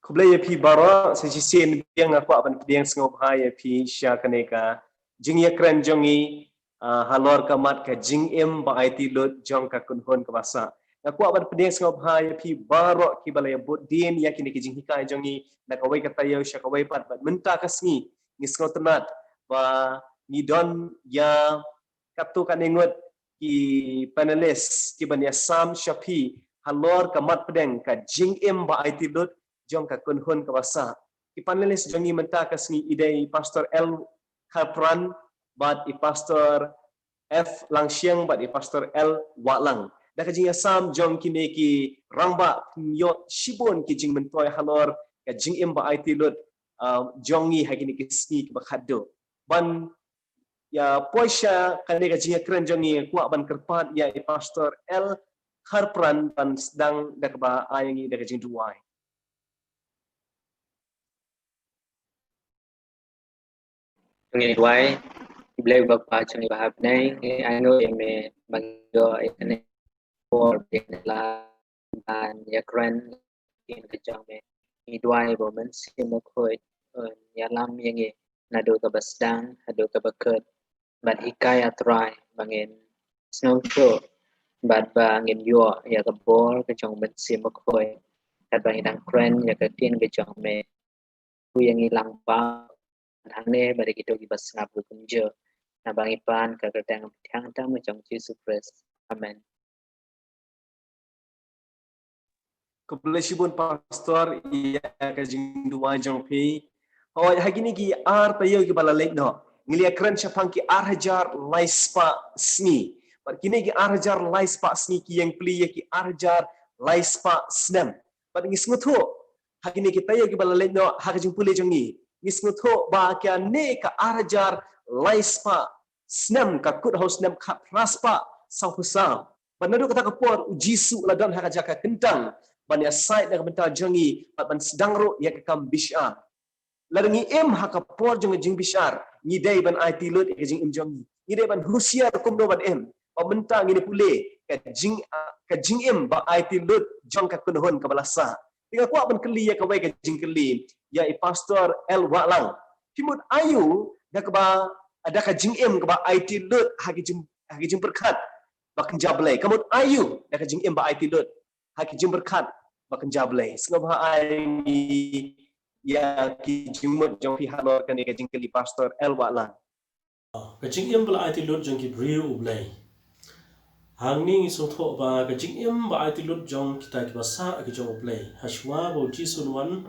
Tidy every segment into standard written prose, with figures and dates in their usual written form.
Kublai pi bara sejisen biang aku apan biang sengop hai pi sya kaneka jing ya kran jongi halor kamat ka jing em ba IT lot jong ka kunhon ka basa aku apan biang sengop hai pi bara ki balaya bot din ya kini ki jing hikai jongi na kawai kata yo sya kawai pat menta kasngi ni sengop tenat ba ni don ya katu kanengot ki panelis ki ban ya sam syapi halor kamat pedeng ka jing em ba IT lot jong ka kunhun ka basa ki panelis jongi menta kasni idei pastor L Kapran bat i pastor F Langsiang bat i pastor L Walang da ka jing asam jong kini ki rangba nyot shibon ki jing mentoy halor ka jing im ba IT lut jongi hakini ki sni ki bakhado ban ya poisha kani ka jing kren jongi ku ban kerpat ya i pastor L Kapran ban sedang da ka ba ayangi da ka jing duai Ngay quay Blay bậc bà trong bà hạp này anh nói em bằng do internet for là bàn nhà grand in cái trong mẹ đi đuôi bộ mình xem một hồi nhà làm như nghe là đồ cái bát đăng đồ cái bát cơm bạn hikai atrai bằng em snow show bạn và em yo ya cái ball cái trong mình xem một hồi bạn bằng đăng grand ya cái tiên cái trong mẹ yang hilang pa hane bari kita gi bas ngap kunjo na bangi pan ka kadang thang tang macam Jesus Christ amen Kebelah shibun pastor ia ka jing duai jong pi hoi hagini ki ar tayo ki bala lek no ngilia keren syapang ki ar hajar laispa sni par kini ki ar hajar laispa sni ki yang pli ki ar hajar laispa snem par ngis ngutho hagini ki tayo ki bala lek no ha ka jing puli jongi ngis ngutho ba ka ne ka ar hajar laispa snem ka kut house snem ka raspa sau pusam panadu kata kapor ujisu ladon ha ka jaka kentang ban ya site na bentar jongi ban sedang ro ya kam bishar ladangi em hakapor jong jing bishar ni dai ban IT lot ke jing em jongi ni dai ban husiar kum do ban em ba bentar ni pule ka jing em ba IT lot jong ka kunhon ka balasa tinga ku ban keli ya ka wai ka jing keli ya i pastor L Walang timut ayu da ka ba ada ka jing em ka ba IT lot hagi jing berkat ba kenjablai kamut ayu da ka jing em ba IT lot hagi jing berkat bakan jablay sengab hai ya ki jingmut jong pi halor kan ka jingkeli pastor El Walang ka jing em bla IT lot jong ki briu ublay hangni so tho ba ka jing em ba IT lot jong kita ki basa ki jong ublay hashwa bo ji sunwan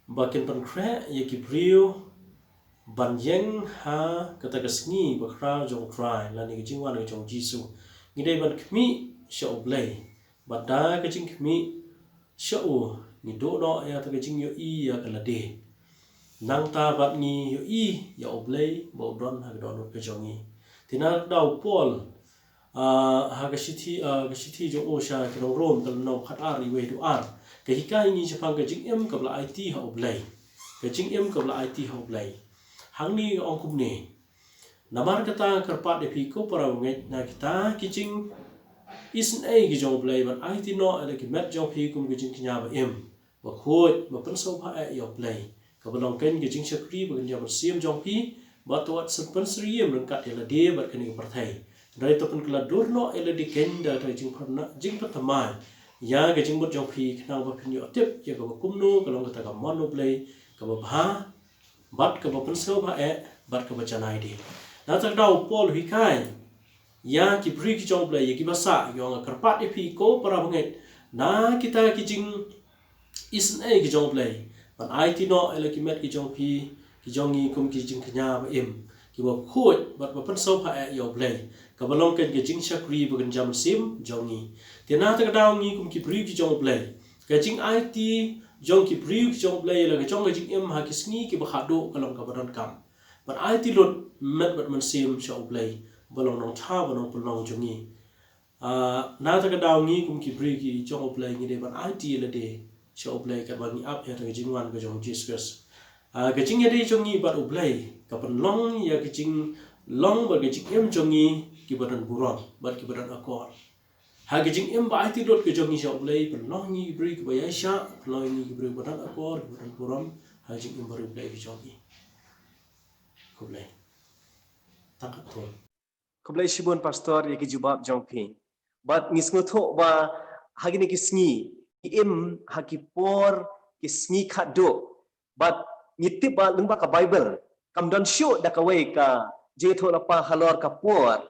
bakin pan kre ye ki briu ban yeng ha kata kasni ba kra jong try la ni ki jingwan ki jong jisu ni dai ban khmi sho ublay bada ka jing khmi sho ni do do ya ta jing yo I ya kala de nang ta bat ni yo I ya oblay bo don ha don ka jongi tina daw pol ha ka sithi jo o sha ka rom kal no khat ar ri we do ar ka hikai ni chapang ka jing em ka bla IT ha oblay ka jing em ka bla IT ha oblay hang ni ong kum ne namar kata karpat de pi ko para ngai na kita kijing isn't a ki jong play but I did not like met jong pi kum ki jing knya ba em ba khoi ba pan so pha a yo play ka ba long ken ki jing chakri ba nya ba sim jong pi ba to wat san pan sri em ran kat ela de ba kan ki par thai dai to pan kala dur no ela di ken da thai jing par na jing pa thamai ya ki jing bot jong pi khna ba phin yo tip ya ka ba kum no ka long ka ta ka mon no play ka ba bha bat ka ba pan so pha a bat ka ba chanai de na ta dau pol hi kai ya ki bri ki jong play ki basa yo nga karpat e pi ko para banget na kita ki jing isn a ki jong play ban IT no ele ki met ki jong pi ki jong ni kum ki jing knya ba em ki ba khot bat ba pan so pha yo play ka ba long ken ki jing shakri ba kan jam sim jong ni te na ta daw ni kum ki bri ki jong play ka jing IT jong ki bri ki jong play la ka jong jing em ha ki sngi ki ba khado ka long ka ba ran kam ban IT lot met bat man sim show play balong nong tha balong pulong jongi na ta ka daw ngi kum ki bri ki jong play ngi de ban IT le de show play ka ban ni up ya ta jing wan ka jong Jesus ka jing ya de jongi ba play ka ban long ya ka jing long ba ka jing em jongi ki ban buron ba ki ban akor hagi jing em ba ai ti lot ke jong ni shop lay penolong ni bri ke bayai sha penolong ni bri badan akor badan puram hagi jing em baru lay ke jong ni ko lay tangkat thon Kublai shibun pastor ye ki jubab jong phi. But ngis ngotho ba hagi ni ki sngi im hagi por ki sngi khado. But ngitip ba lungba ka Bible kam don show da ka wei ka jitho lapa halor ka por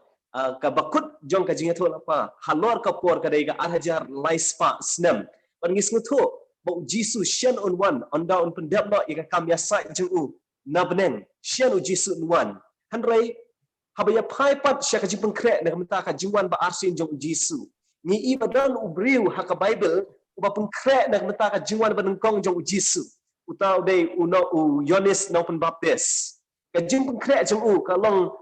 ka bakut jong ka jitho lapa halor ka por ka dai ka arhajar laispa snem. But ngis ngotho ba jisu shen on one onda on pendap lo ye ka kam ya sai jung u na beneng shen u jisu one. Hanrei habaya pai pat syaka jipeng krek na kamta ka jiwan ba arsin jong Jisu. Ni i badan ubriu haka Bible uba pengkrek na kamta ka jiwan ba nengkong jong Jisu. Utau dei uno u Yohanes na Pembaptis. Ka jing pengkrek jong u kalong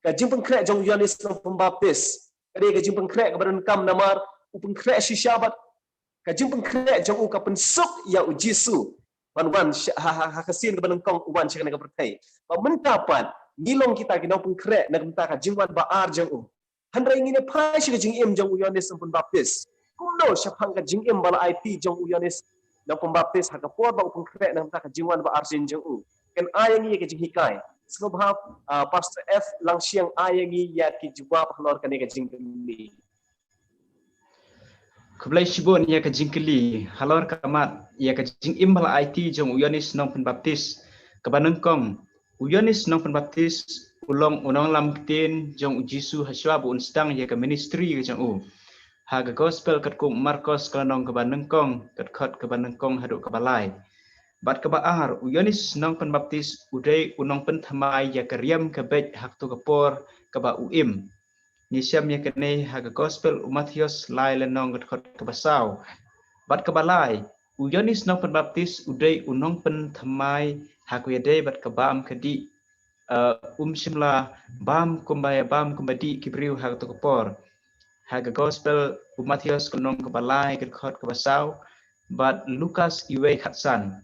ka jing pengkrek jong Yohanes na Pembaptis. Kade ka jing pengkrek ka badan kam namar u pengkrek shishabat. Ka jing pengkrek jong u ka pensuk ya u Jisu. Wan hakasin ka banengkong uwan syaka na pertai. Ba mentapat nilong kita kinau pengkrek nak minta ka jingwan baar jang u. Handrai ngine pai shi ka jingim jang u Yohanes na Pembaptis. Kumno syapang ka jingim bala IT jang u Yohanes na Pembaptis haka por ba pengkrek nak minta ka jingwan baar jang u. Kan ayang ye ka jing hikai. Sebab Pastor F lang siang ayang ya ki jawab halor kan ka jingim ni. Kublai shibun ya ka jingkeli halor kamat ya ka jingim bala IT jang u Yohanes na Pembaptis kabanengkong Yohanes nong Pembaptis ulong unong lamtin jong Jisu haswa bu unstang ya ke ministry ke jong u. Ha ke gospel kat ku Marcos kalanong ke banengkong kat khot ke banengkong haduk ke balai. Bat ke baar Yohanes nong Pembaptis udai unong penthamai ya ke riam ke bet hak tu ke por ke ba uim. Nisiam ya ke ne ha ke gospel Matius lai lenong kat khot ke basau. Bat ke balai Yohanes nong Pembaptis udai unong penthamai haku yade bat kabam kadi simla bam kumbadi kibriu hak to kapor haga gospel Matius kunong kabalai kat khot kabasau bat Lukas iwe khatsan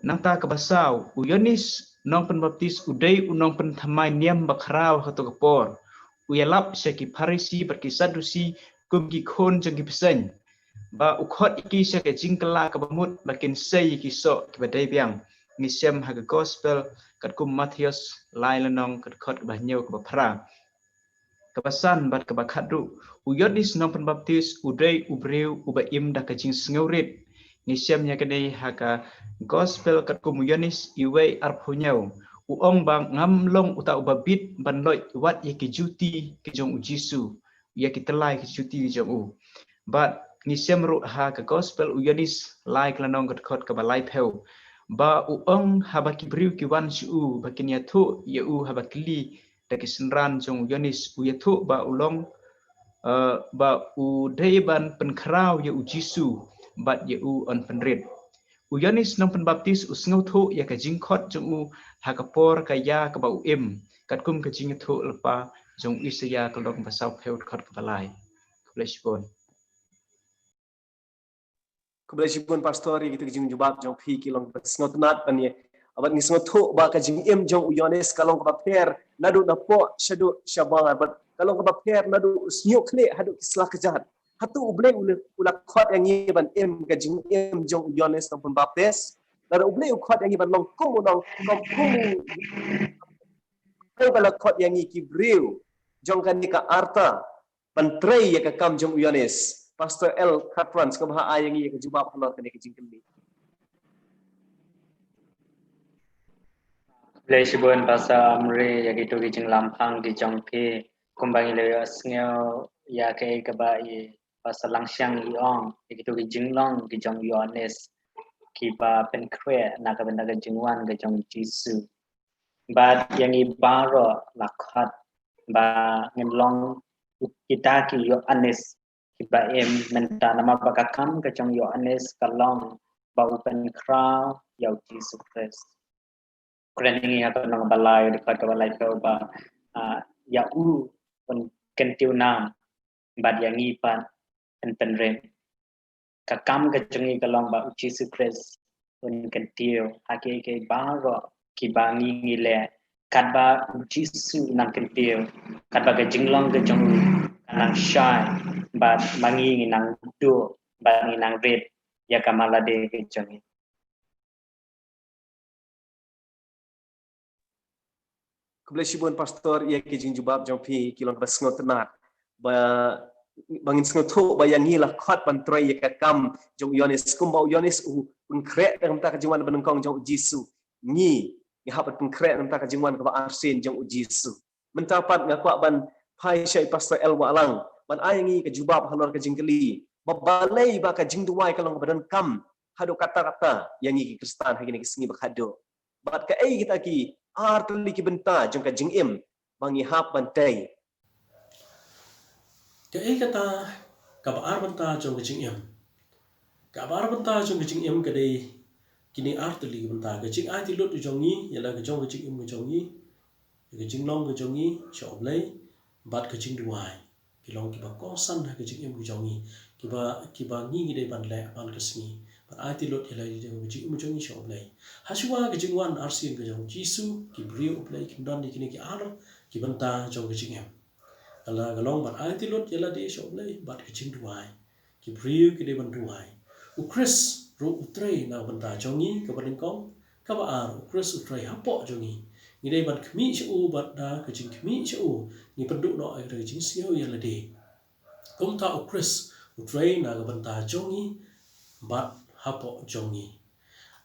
nangta kabasau Yohanes nong Pembaptis udai unong penthamai niam bakrau hak to kapor uyalap syaki Parisi berki Sadusi kumgi khon jengki pesen ba ukhot iki syaki jingkela kabamut bakin sei iki sok kibadai biang nisiam haga gospel kat kum Matius lai lenong kat khot bahnyau ke bapra kepasan bat ke bakhadu Yohanes nong Pembaptis udai ubreu ubaim dak kajing sngaurit nisiam nya kedai haga gospel kat kum Yohanes iwe arpunyau uong bang ngamlong uta ubabit banloi wat ye ke juti ke jong Jisu ye ke telai ke juti ke jong u bat nisiam ru haga gospel Yohanes lai lenong kat khot ke balai peu ba uong habaki briu kiwan shu bakin yathu yau habakli daki senran jong Yohanes uyathu ba ulong ba udaiban penkrau ya Jisu bat yau on penrit Yohanes nong Pembaptis usngau thu ya ka jingkhot jong u hakapor kaya ka ba uim katkum ka jingthu lepa jong Isaya kalong pasau peut khot balai flashbone Kublai shibun pastor ye kita jing jubab jong phi kilong sngot nat pan ye abat ni sngot tho ba ka jing em jong Yohanes kalong ka per nadu na po shadu shabang abat kalong ka per nadu snyuk kle hadu kislah kejahat hatu ublei ula khot yang ye ban em ka jing em jong Yohanes na Pembaptis nadu ublei khot yang ye ban long kum bala khot yang ye ki breu jong kan ni ka arta pantrei ye ka kam jong Yohanes Pastor L. Katran sekarang ayang ia kejubah halor kena kejingkan ni. Play shibun basa amri ya gitu kijing lampang di jongpi kumbangi le asngeo ya ke kabai basa langsyang iong ya gitu kijing long di jong Yohanes kiba penkwe na ka benda kejingwan ke jong Jisu. But yang ibaro lakhat ba ngelong kita ki Yohanes kiba menta nama bakakam ke jong Yohanes kalong ba open crown ya Jesus Christ. Keren ini atau nang balai dekat ke balai ke ba ya pun kentiu nam bad yang ipan penren kakam ke jong kalong ba Jesus Christ pun kentiu hake ke baro kibangi ngile kadba Jesus nang kentiu kadba ke jinglong ke jong nang shy but mangi nang do bangi nang red ya kamala de ke jongi Kebelah sibun pastor ia kijing jubab jompi kilong ke sengot tenat ba bangin sengot tu bayangi lah khot pantrai ya kam jong Yohanes kumbau Yohanes pengkrek dalam tak kejungan benengkong jong Jisu ni hapat pengkrek dalam tak kejungan ke arsin jong Jisu mentapat ngakuak ban pai syai pastor El Walang ban ayangi ke jubab halor ke jingkeli babalai ba ka jingduai kalong badan kam hado kata-kata yang ngi Kristan hari ni kesengi bakhado bat ka ai kita ki artli ki benta jong ka jingim bangi hap bantai Ke ai kata kabar benta jong kecing em. Kabar benta jong kecing em kadai kini artli benta kecing ai ti lut jong ni ialah ke jong kecing em jong ni kecing long ke jong ni chop lei bat kecing duai kilong ki ba kosan ha kecing em jong ni ki ba ngi dei ban le ban kesni ban ai ti lut ialah jong kecing em jong ni chop lei haswa kecing wan arsin ke jong Jisu ki brio play ki dan ni kini ki aro ki benta jong kecing em ala galong bat ai ti lut ialah de chop lei bat kecing duai ki brio ki dei ban duai u Chris ro utrei na benta jong ni ka ban kong ka ba ar u Chris utrei hapo jong ni ni dei ban kmi chu bat da kecing kmi chu ni penduk no ai re jing siau ialah de kom ta u Chris utrei na ka benta jong ni bat hapo jong ni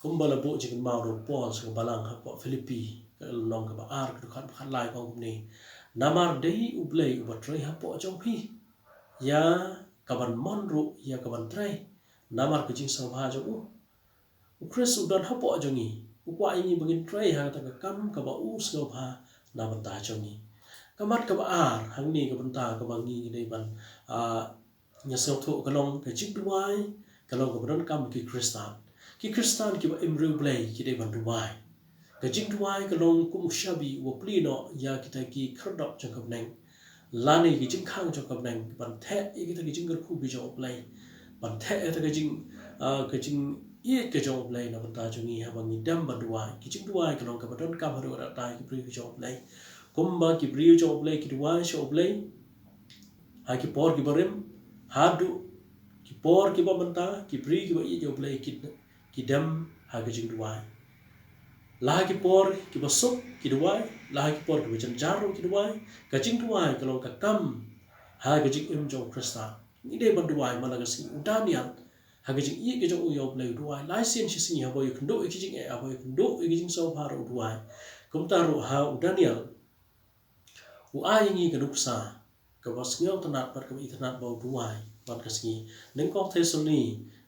kom bala bo jing mau ro Paul sang balang hapo Filipi long ka ba ar ka khat lai kong ni namar dei ublei ubatrei hapo jong pi ya kaban monru ya kaban trei namar kecing sang ha jong u Chris udan hapo jong ni ukwa ini begin trei ha ta ka kam ka ba u sno ha na banta jong ni kamat ka ba ar hang ni ka banta ka ba ngi dei ban nya sel thu ka long ka chik duai ka long ka ban kam ki Kristan ki ba imru blei ki dei ban duai ka jing duai ka long kum shabi wo plino ya kita ki khrdok jong ka neng lani ki jing khang jong ka neng ban the ki ta ki jing gar khu bi jong blei ban the ta ka jing ye ka jong blei na banta jong ni ha bang ni dam ban duai ki jing duai ka long ka ban kam ha ro da tai ki pri jong blei kumba ki pri jong blei ki duai jong blei ha ki por ki barim hadu ki por ki ba banta ki pri ki ba ye jong blei ki dam ha ka jing duai lah ki por ki basuk ki duai lah ki por ki bajan jaro ki duai ka jing duai ka long ka kam ha ka jing im jong Krista ni dei ban duai ma la ka sing udanian ha ka jing ye ka jong uyob le duai lai sen si sing ha boy kndo ki jing e ha boy kndo ki jing so pharo duai kum ta ro ha udanian u ai ngi ka duksa ka was ngau tanat par ka itnat bau duai ban ka singi neng ko thesoni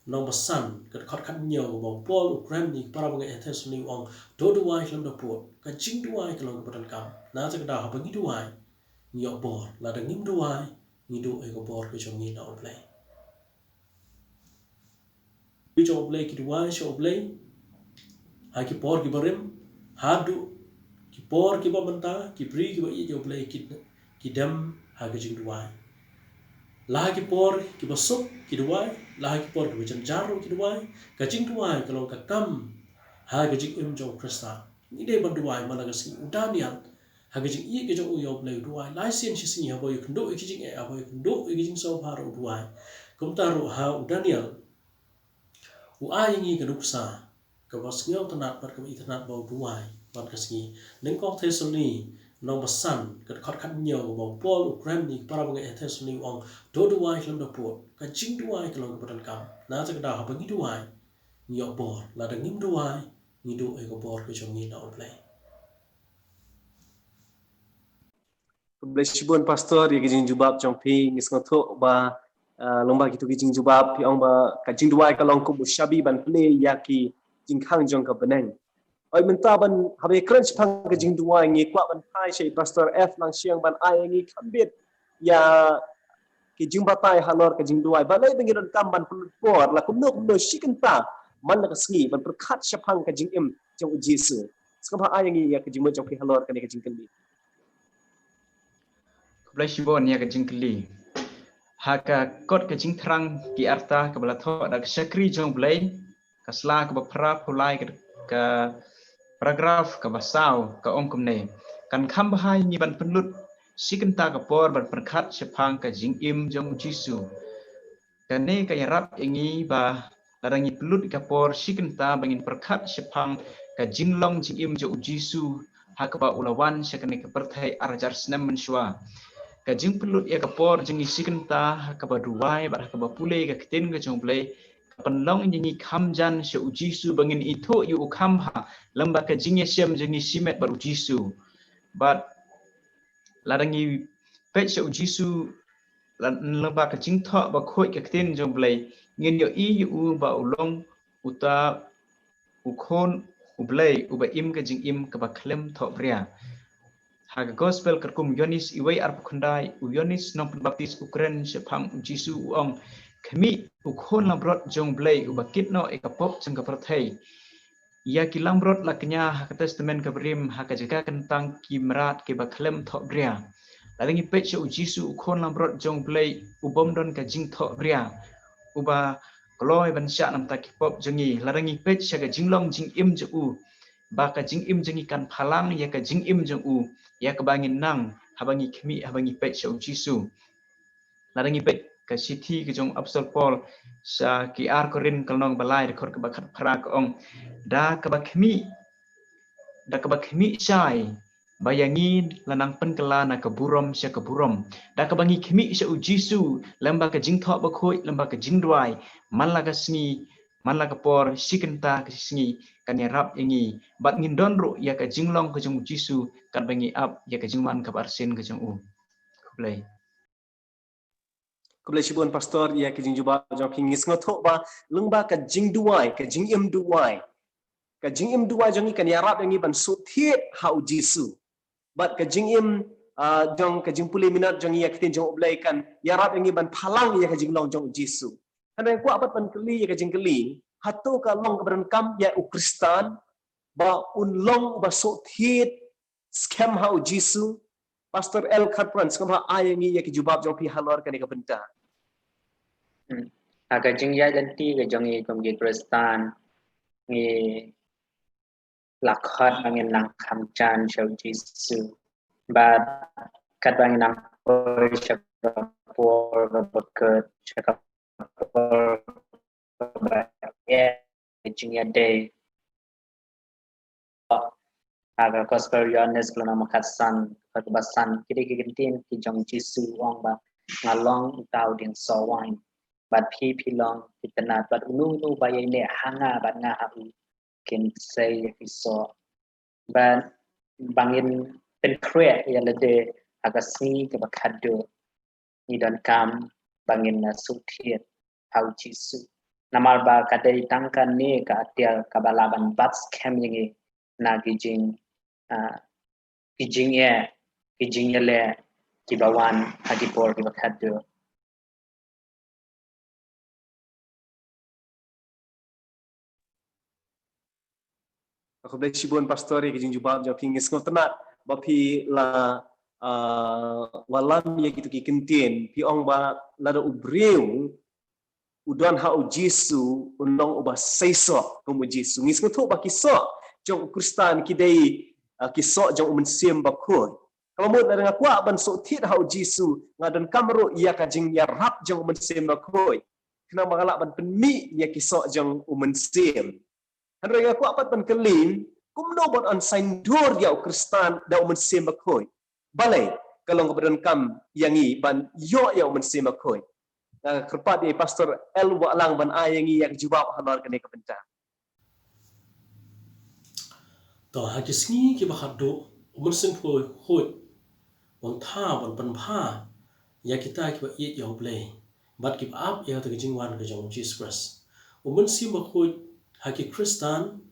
nong basan kat khat khat nhiều bong Paul Ukraine ni para bang e thesoni ong do duai lam do pot ka jing duai ka long ka kam na ta da ha bang duai nyo bor la da ngim duai ni do e ko bor ka jong ni na play bi jong play ki duai sho play ha ki por ki barim hadu ki por ki ba manta ki pri ki ba ye jong play ki dam ha ka jing duai lah ki por ki basuk ki duai lah ki por ki bajan jaro ki duai ka jing duai ka long ka kam ha ka jing im jong Krista ni dei ban duai ma la ka sing udanian ha ka jing ye ka jong uyob le duai lai sen si sing ha boy kndo ki jing e ha boy kndo ki jing so pharo duai kum ta ro ha udanian u ai ngi ka duksa ka was ngau tanat par ka itnat bau duai ban ka singi neng ko thesoni nong basan kat khat khat nhiều bong Paul Ukraine ni para bang e thesoni ong do duai lam do pot ka jing duai ka long ka ban kam na ta da ha bang duai nyo bor la da ngim duai ni do e ko bor ka jong ni na play Blessibun pastor ya kijing jubab jong pi ngis ngoto ba lomba gitu kijing jubab pi ong ba ka jing duai ka long kum shabi ban play ya ki jing khang jong ka beneng oi menta ban habe crunch phang ka jing duai ngi kwa ban hai shei pastor F lang siang ban ai ngi khambit ya ki jing batai halor ka jing duai ba lai bengiron kam ban por la kum no shikan ta man la ka sngi ban perkhat shaphang ka jing im jong Jisu skapa ai ngi ya ka jing mo jong ki halor ka ne ka jing kali Bless you bon ya ka jing kli haka kot ka jing trang ki arta ka bala tho da ka shakri jong blai ka sla ka ba pra phulai ka paragraph ka basau ka ong kum ne kan kham bahai ni ban penlut sikenta kapor berperkat sepang ka jing im jong Jisu. Kane kaya rap ingi ba larangi pelut kapor sikenta bangin perkat sepang ka jinglong jing im jong Jisu hakaba ulawan sekane kepertai arajar senam mensua. Ka jing pelut ya kapor jing sikenta hakaba duai ba hakaba pule ka ketin ka jong play penlong jingi kamjan se Jisu bangin itu yu ukamha lamba ka jing yesiam jingi simet bar Jisu. But larangi pet se Jisu lamba ka jing tho ba khoi ka tin jong blai ngin yo I yu ba ulong uta ukhon ublai uba im ka jing im ka ba klem tho bria ha gospel kerkum Yonis iwai ar khundai Yonis nom baptis Ukren se phang Jisu ong kami ukhon lambrot jong blai uba kitno e ka pop jong ka prathai ya kilambrot laknya ha testament ka brim ha ka jaga kentang kimrat ke ba klem tho bria larangi pet se Jisu ukhon lambrot jong blai ubom don ka jing tho bria uba kloi ban sya nam ta kipop jengi larangi pet se ka jinglong jing im je u ba ka jing im jengi kan phalang ya ka jing im jeng u ya ka bangin nang habangi khmi habangi pet se Jisu larangi pet ka sithi ke jong apostol Paul sa ki ar korin kalnong balai rekod ka bakhat phra ka ong da ka ba khmi sai bayangi lanang penkela na keburom sia keburom da ka bangi khmi se Jisu lamba ka jing tho ba khoi lamba ka jing duai man la ka sngi man la ka por sikenta ka sngi kan ya rap ingi bat ngin don ro ya ka jinglong ka jong Jisu kan bangi ap ya ka jingman ka barsen ka jong u play Kebelah Shibun Pastor ia ke jing jubah jong pingis ngotho ba lengba ka jing duai ka jing im duai ka jing im duai jong ikan yarap yang ban suthiet hau Jisu bat ka jing im jong ka jing puli minat jong ia ketin jong oblai kan yarap yang ban phalang ia ka jing long jong Jisu ana ku apat pan keli ia ka jing keli hatu ka long ka kam ya Ukristan ba unlong ba suthiet scam hau Jisu Pastor El Khatran sekarang ayat ini yang jubab jong pi halor kan ka benta Aga jing ya ganti ke jong i kom gi Kristan ngi lakhat angin nang kham chan shau Jisu ba kat bang nang por por beket cakap por ya jing ya day aga gospel Yohanes kelana makatsan kebasan kiri kintin ki jong Jisu ong ba ngalong tau din sawang bat pi long kitana bat ulu ba ye ne hanga bat nga ha kin say so ban bangin pen kre ya lede agasi ke bakado ni dan kam bangin na suthiet hau Jisu namal ba kadai tangkan ne ka atia kabalaban bat scam yengi na gijing kijing ye le kibawan hagipor ki bakado aku boleh Shibun Pastor ia ke jing jubab jong pingis ngotna ba pi la walam ia gitu ki kentin pi ong ba la da ubreu udon hau Jisu unong uba seiso como Jisu ngis ngotho ba kiso jong Kristan kidai kiso jong mensim ba khoi kalau mo da nga kwa ban so thit hau Jisu ngadan kamro ia ka jing ya rap jong mensim ba khoi kena mangala ban penmi ia kiso jong mensim Henry aku apat ban kelin kumno bon an saindur ya Kristan da mensim ba khoi balai kalau keberan kam yangi ban yo ya mensim ba khoi kerpat di Pastor El Walang ban ayangi yang jubab hanor kene ke benta to ha ki sngi ki bakado umursim phoi khoi on tha bon pan pha ya kita ki ba ye yong play bat ki up ya ta jingwan ka jong Jesus Christ umursim ba khoi ha ki Kristan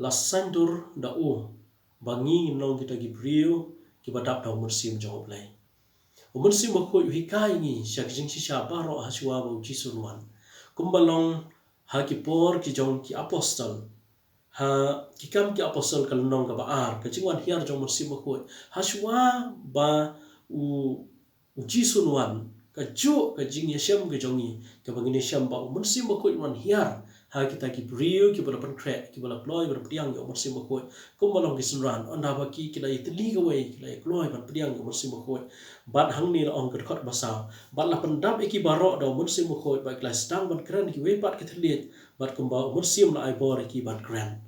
la sandur da u bangi nong kita gi brio ki ba dap da umursim jong play umursim ba khoi hi kai ni syak jing si sha ba ro ha chwa ba Jesus wan kumbalong ha ki por ki jong ki apostol ha kikam ki apostol kalnong ka baar ka chingwan hiar jong mersi makoi haswa ba u jisun wan ka ju ka jing yasham ka jongi ka bangini sham ba mersi makoi wan hiar ha kita ki brio ki bala pankrek ki bala ploy ber priang yo morsim bakoi kum balong ki sunran onda ba ki kila itli ga wei kila ploy ban priang yo morsim bakoi ban hang ni la ong ker khot basaw ban la pendam iki baro do morsim bakoi ba kila stang ban kran ki wei pat ki thliet bat kum ba morsim la ai bor ki ban kran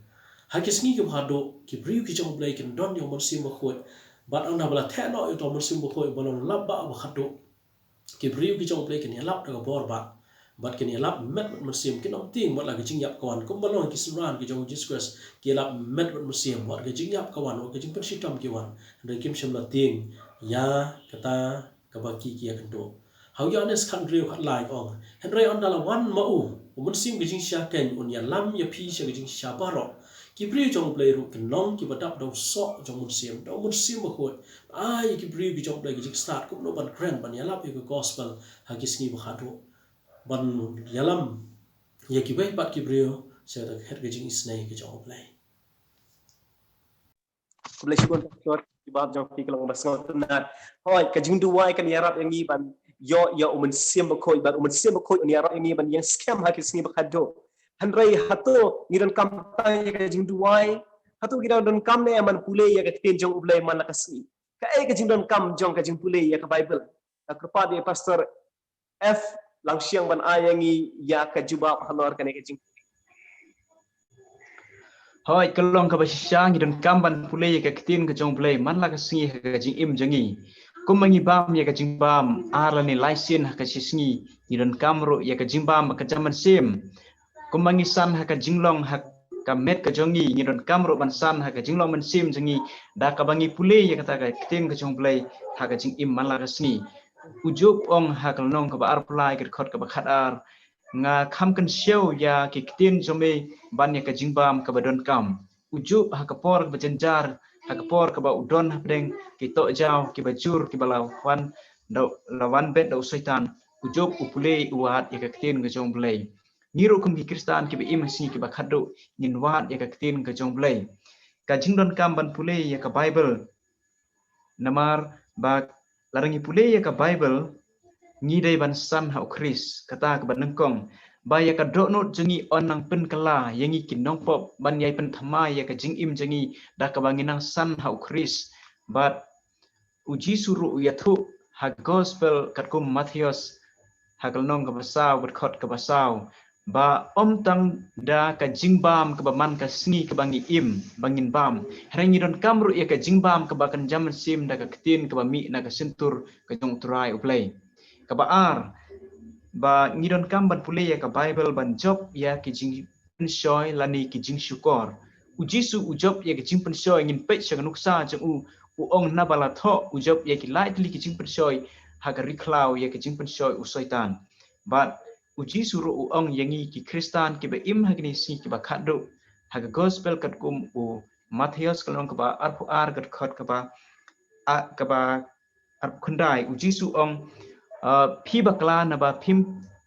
ha ki sngi ki hado ki brio ki jong blai kin don yo morsim bakoi bat onda bala theno yo to morsim bakoi balong labba ba khado ki brio ki jong blai kin yalap da bor ba bat kin yalap met musim kin ong ting bat lagi jingyap kawan kum balong ki sunran ki jong Jesus Christ ki yalap met musim bat ki jingyap kawan ki jing persitam ki wan da kim sham la ting ya kata kabaki ki yakendo how you honest kan rio khat lai ong henry on dala wan ma u musim ki jing sha ken un ya lam ya pi sha ki jing sha baro ki brio jong blai ru kin long ki badap do so jong musim ma khoi ai ki brio ki jong blai ki jing start kum no ban grand ban yalap ki gospel ha ki sngi ba khado ban yalam ya ki bai pat ki brio sa da het gajing isnai ki jong play Kebelah syibun pastor kibab jong pi kelong basngot tenat hoi kajing duai kan yarap yang ni ban yo umen sim bakoi ban umen sim bakoi ni yarap yang ni ban yang scam hakis ni bakado hanrai hato ngiran kampai kajing duai hato kita don kam ne man pule ya ka ten jong ublai man lakasni ka ai kajing don kam jong kajing pule ya ka bible kerpa dia pastor F langsiang ban ayangi ya ka jubab halor kan kajing hoi kelong ka basyang dan kamban pulei ka ketin ka jong play man la ka singi ka jing im jangi kumangi bam ya ka jing bam ara ni laisin ka singi ni dan kamro ya ka jing bam ka jaman sim kumangi san ha ka jinglong ha ka met ka jongi ni dan kamro ban san ha ka jinglong man sim jangi da ka bangi pulei ya ka ta ka ketin ka jong play ha ka jing im man la ka singi ujup ong ha ka nong ka ba ar plai ka khot ka ba khat ar nga kham kan show ya ki tin jome ban ya ka jingbam ka badon kam uju ha ka por ka jenjar ha ka por ka ba udon ha deng ki to jaw ki bajur ki balaw wan do lawan bet do setan ujuk upule uat ya ka tin ka jong blai niru kum ki kristan ki be imasi ki ba khado nin wat ya ka tin ka jong blai ka jingdon kam ban pule ya ka bible namar ba larangi pule ya ka bible ngidai ban san hau Chris kata ke banengkong baya ka doknot jengi onang pen kala yangi kinong pop ban yai pen thama ya ka jing im jengi da ka banginang san hau Chris but uji suru ya thu ha gospel kat kum Matthias ha kalnong ka basaw kat khot ka basaw ba om tang da ka jingbam ka baman ka sngi ka bangi im bangin bam hrengi don kamru ya ka jingbam ka bakan jaman sim da ka ketin ka bami na ka sentur ka jong turai uplay kabaar ba ngidon kam ban pule ya ka bible ban job ya ki jing penshoy lani ki jing syukor ujisu ujob ya ki jing penshoy ngin pe cha nuksa cha u ong na bala tho ujob ya ki light li ki jing penshoy ha ka riklau ya ki jing penshoy u soitan but ujisu ru ong yangi ki kristan ki be im hagni si ki ba khado ha ka gospel kat kum u Matthias kalong ka ba arpu ar kat khot ka ba ar khundai ujisu ong phi bakla na ba phim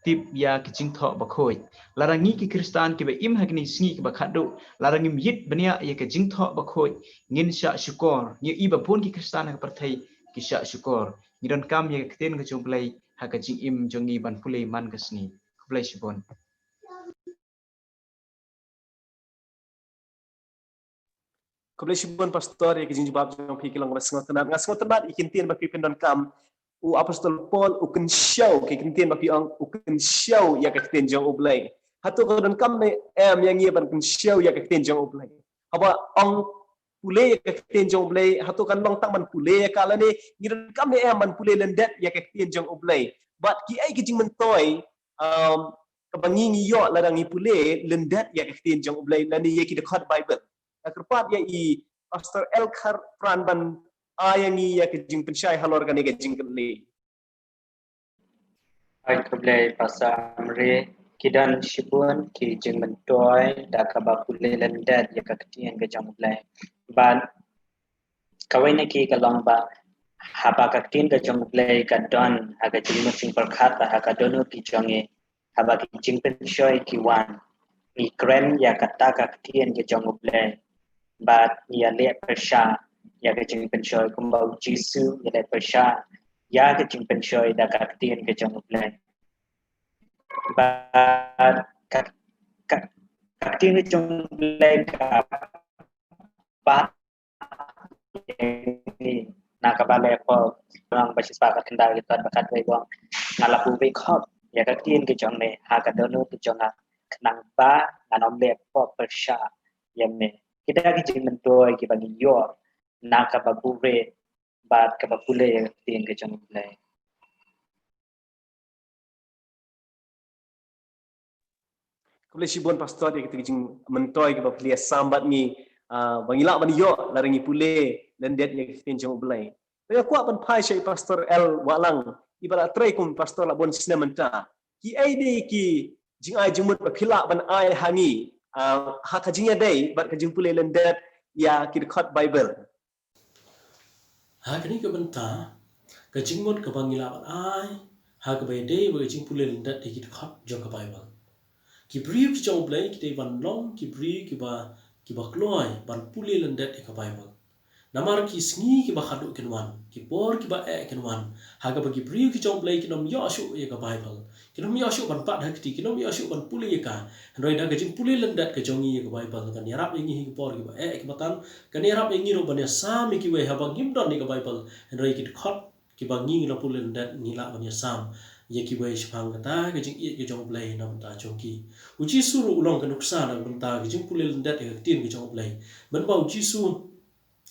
tip ya kijing tho bakhoi larangi ki kristan ki be im hagni singi ki bakhado larangi yit bania ya kijing tho bakhoi ngin sha syukur ni iba pun ki kristan ka perthai ki sha syukur ni don kam ya keten ka jumplai ha ka jing im jongi ban pulei man ka sni play sibon Kebelah syibun pastor ya kijing jubab jong pi kelong basngot tenat ikin tien ba pi pendon kam u apostol Paul u kan show ke kentien ba pi ang u kan show ya ka kentien jong ublay hatu ko don kam ne yang ye ban kan show ya ka kentien jong ublay aba ang pule ya ka kentien jong ublay hatu kan long tang ban pule ya kala ne ni don kam ne ban pule lendet ya ka kentien jong ublay but ki ai kijing mentoy kabangi ni yo la dang pule lendet ya ka kentien jong ublay lani ye ki the code bible kerpat ya i pastor Elkhar Pran ban ayangi ya kijing pensyai halor kan ya kijing keli ai kublai pasa amre kidan shibun ki jing mentoy da ka ba pule lendat ya ka ketien ka jang blai ban kawai na ki ka long ba ha ba ka ketien ka jang blai ka don ha ka jing muting perkhata ha ka dono ki jange ha ba ki jing penshoy ki wan ni kren ya kata ka ketien ka jang blai but ya le persha ya ke jing penshoy kumbau jisu ya le persha ya ke jing penshoy da ka tien ke jong plan but Kakti ni jong play ka pat ni nakabale ko orang bersiswa kendal gitu bakat way bang ngalapu way khop ya kakti ke jong ne ha ka dono ke jong kenang ba nganom le po persha ya me kita ki jing mentoy ki bagi yo nakababure bat kabapule tin ke jong play Boleh sibun pastor dia kita jing mentoy ke baplia sambat ni bangila ban yo laringi pule dan dia yang kita jong belai. Tapi aku akan pai syai pastor L walang ibarat tray kum pastor la bon sina menta. Ki ai di ki jing ai jumut bakhila ban ai hangi ha ka jing dai bat ka jing pule lendet ya ki khot Bible. Ha kini ke benta ke jingmot ke bangila ban ai ha ke bai dei ke jing pule lendat de ki khot jo ke Bible. Ki brief ki jong blai ki te ban long ki brief ki ba kloi ban pule lendet e ka Bible. Namar ki sngi ki ba khadu kenwan ki por ki ba e kenwan ha ka bagi brief ki jong blai ki nom yo shu e ka Bible. Ki nom yo shu ban pat hakti ki nom yo shu ban pule e ka. Roi da ka jing pule lendet ka jong e ka Bible kan yarap ingi ki por ki ba e ki batan kan yarap ingi ro ban ya sam ki we ha bang gimdon ni ka Bible. Roi ki khot ki ba ngi la pule lendet ni la ban ya sam. Ye ki wei shpang kata ke jing ye ke jong blai na ta jong ki uji suru ulong ke nuksa na benta ke jing pulil ndat ke tin ke jong blai ben ba uji su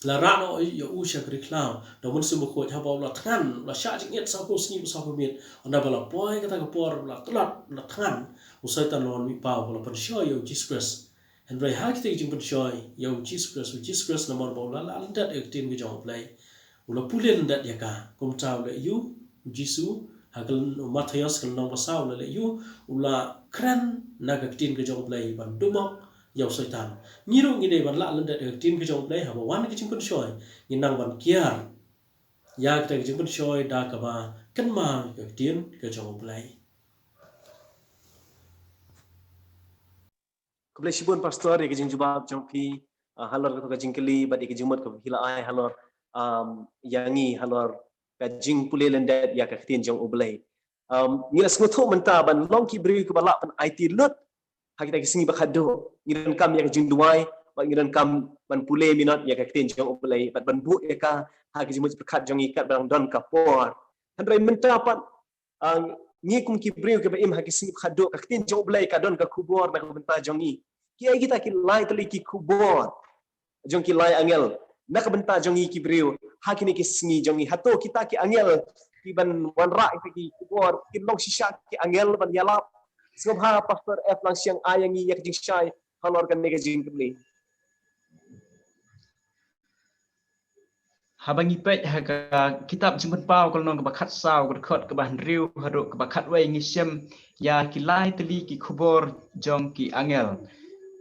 la ra no yo u sha kri klau da mun su ko ha ba la than la sha jing yet sa ko sni sa ko mit onda ba la poi kata ke por la tlat la than usai tan lon mi pa ba la pan sho yo jesus and rai ha ki jing pan sho yo jesus na mon ba la ndat ke tin ke jong blai ula pulil ndat ya ka kum chau le yu jisu hagal Matthias kal nang pasau le yu ula kran naga tin ke jong play ban dumok yaw setan ngiru ngine ban la lenda de tin ke jong play ha wan ke jingkun shoy nginang ban kiar ya ke jingkun shoy da ka ba kan ma ke tin ke jong play Ko boleh sibun pastor dia ke jing jubab jong pi halor ka jingkeli bat ke jingmot ko hila ai halor yangi halor ka jing pule lendet ya ka tin jong oblay ngila smutu menta ban long ki bri ko balak ban IT lot ha kita singi bakado ngiran kam ya ka jing duai bat ngiran kam ban pule minot ya ka tin jong oblay bat ban bu ya ka ha ki jimut berkat jong ikat barang don ka por handrai menta pat ngi kum ki bri ko ba im ha ki singi bakado ka tin jong oblay ka don ka kubor na ko menta jong ni ki ai kita ki lai tali ki kubor jong ki lai angel nak benta jongi ki briu hakini ki singi jongi hato kita ki angel ki ban wan ra ki kubor ki long shisha ki angel ban yalap sebab ha pastor F lang siang ayangi yak jing shai halor kan nega jing kebli Habangi pet haga kitab jimpen pau kalau nong kebakat sau kedekot kebahan riu haduk kebakat wai ngisem ya kilai teli ki kubor jong ki angel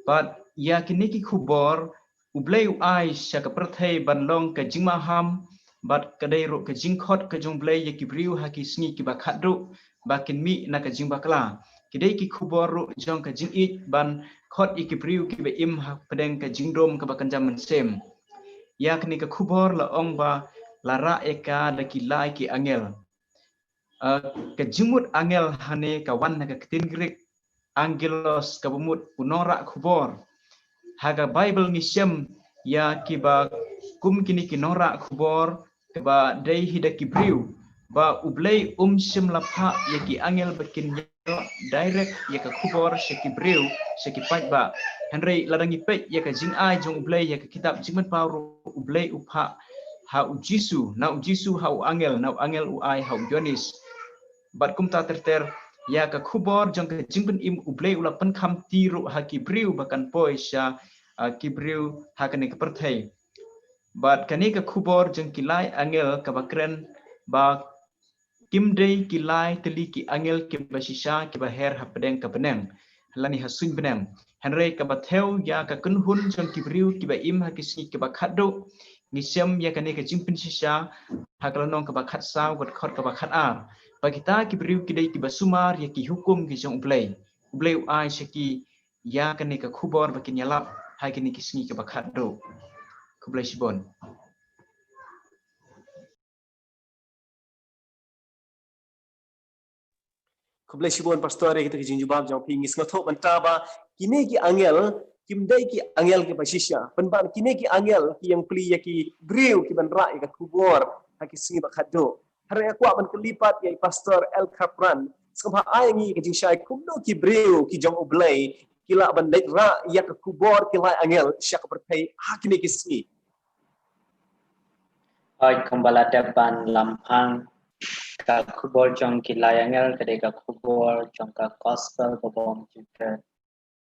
but ya kini ki kubor ublei ai sya ke perthai banlong ke jingmaham bat kadai ro ke jingkhot ke jong blei ya ki briu ha ki sngi ki bakat ru bakin mi na ke jingbakla kidai ki kubor ru jong ke jingit ban khot iki briu ki be im ha pedeng ke jingdom ke bakan jaman sem ya kini ke kubor la ong ba lara eka da ki lai ki angel ke jimut angel hane kawan na ke ketin grik angelos ke bumut unora kubor haga bible ngisem ya kiba kum kini kinora kubor ba dai hida kibriu ba ublei sim lapha ya ki angel bakin direct ya ka kubor sekibriu sekipat ba henry ladangi pe ya ka jing ai jong ublei ya ka kitab jingman paru ublei upha ha ujisu na ujisu ha angel na angel u ai ha jonis bat kum ta terter ya ka kubor jong ka jingpen im ublei ulapan kham tiru ha kibriu bakan poisha kibriu ha kani ka perthai bat kani ka kubor jong kilai angel ka bakren ba kimdei kilai teli ki angel ki basisha ki baher ha pedeng ka beneng lani hasun beneng henry ka batheu ya ka kunhun jong kibriu ki ba im ha kisi ki bakhado ngisem ya kani ka jingpen sisha ha kalonong ka bakhat saw got khot ka bakhat ar bagita kibriu ki dei ki basumar ya ki hukum ki jong ublei ai shaki ya kani ka kubor bakin yalap ha kini kisni ka bakhado kublai sibon Kebelah sibon pastor kita ke jawab jang pingis ngotok mentaba kini ki angel kimdai ki angel ki pasisya penban kini ki angel ki yang peli ki brew ki ban ra ki kubor haki singi bakado hari aku akan kelipat ya pastor El Capran sekapa ai ngi ke jing syai kumno ki brew ki jang oblay kila ban lek ra ya ke kubor ki lai angel syak berpai hakini ki singi Oi kembali depan lampang ka kubur jong kilayangel kedeka kubur jong ka gospel bobom juga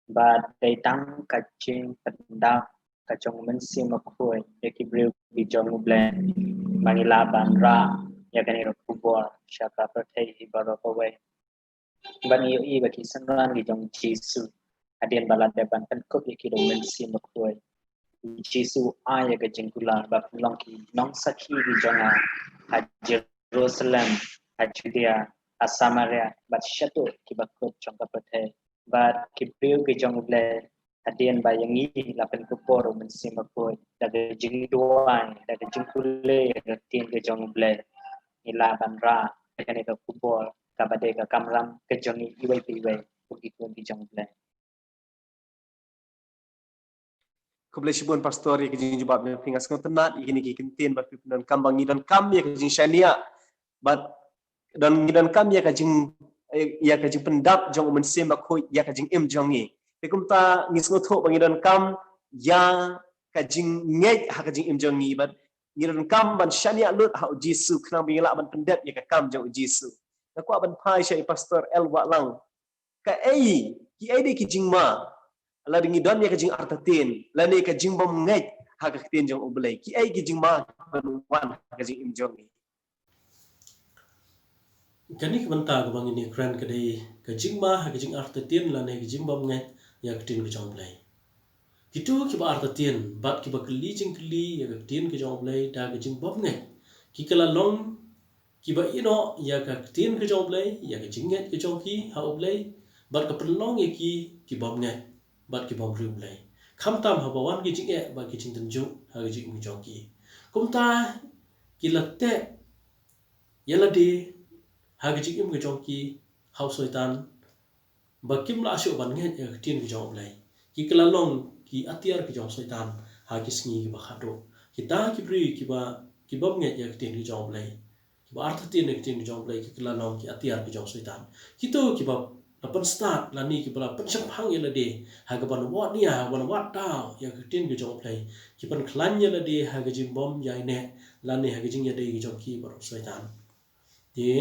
ba datang ka jing pendap ka jong mensi makui yaki brew di jong blen manila bandra ya kan kubur syaka pertai ibaro kowe ban i baki sanran di jong jisu adien balat depan kan kop yaki dong mensi makui Jisu ay ka jingkula ba long ki nong sakhi di jonga ha Jerusalem ha Judea ha Samaria ba shato ki ba ko jonga pathe ba ki priu ki jong ble adien ba yangi la pen ko poro men sima ko da jing doan da jingkule da tin ki jong ble ila banra ka ne ka kubor ka ba de ka kamram ke jongi iwai piwai ko ki jong ble Kebelah sibon pastor ya ke jing jawab jang pingas ngotenat ini ki kentin ba pipenan kambangi dan kam ya ke jing syania but dan ngidan kam ya kajing pendap jong mensim bakoi ya kajing jongi tekum ta ngis ngotok bangidan kam ya kajing ngej ha kajing jongi but ngidan kam ban syania lut ha jisu kena bingila ban pendap ya kam jong jisu aku ban pai syai pastor El Waklang ka ai ki ai de ki jing ma la dingi don ya kajing artatin la ne kajing bom ngej ha katin jong oblay ki ai ki jing ma ban wan kajing jongi Kani kebenta ke bang ini keren kedai ke jingma ke jing artetien la ne ke jimbam ngai ya ke tin ke jong play. Kitu ki ba artetien bat ki ba keli jing keli ya ke tin ke jong play da ke jimbam ngai. Ki kala long ki ba ino ya ke tin ke jong play ya ke jing ngai ke jong ki ha play bat ke pelong ya ki bom ngai bat ki bom riu play. Kham tam ha bawan ki jing e ba ki jing tenju ha ke jing jong ki. Kum ta ki latte ya la de hagi im ke jong ki hau soitan bakim la asyo ban nge ya tin ke jong play ki kelalong ki atiar ke jong soitan hagi sngi ki bakhado kita ki bri ki bab nge ya tin ke jong play ki ba arta tin ke tin ke jong play ki kelalong ki atiar ke jong soitan kito ki bab lapan start lani ki bala pen syap hang ya lade haga ban wat ni ha ban wat tau ya ke tin ke jong play ki pan khlan ya lade haga jim bom ya ne lani haga jing ya de ke jong ki bar soitan di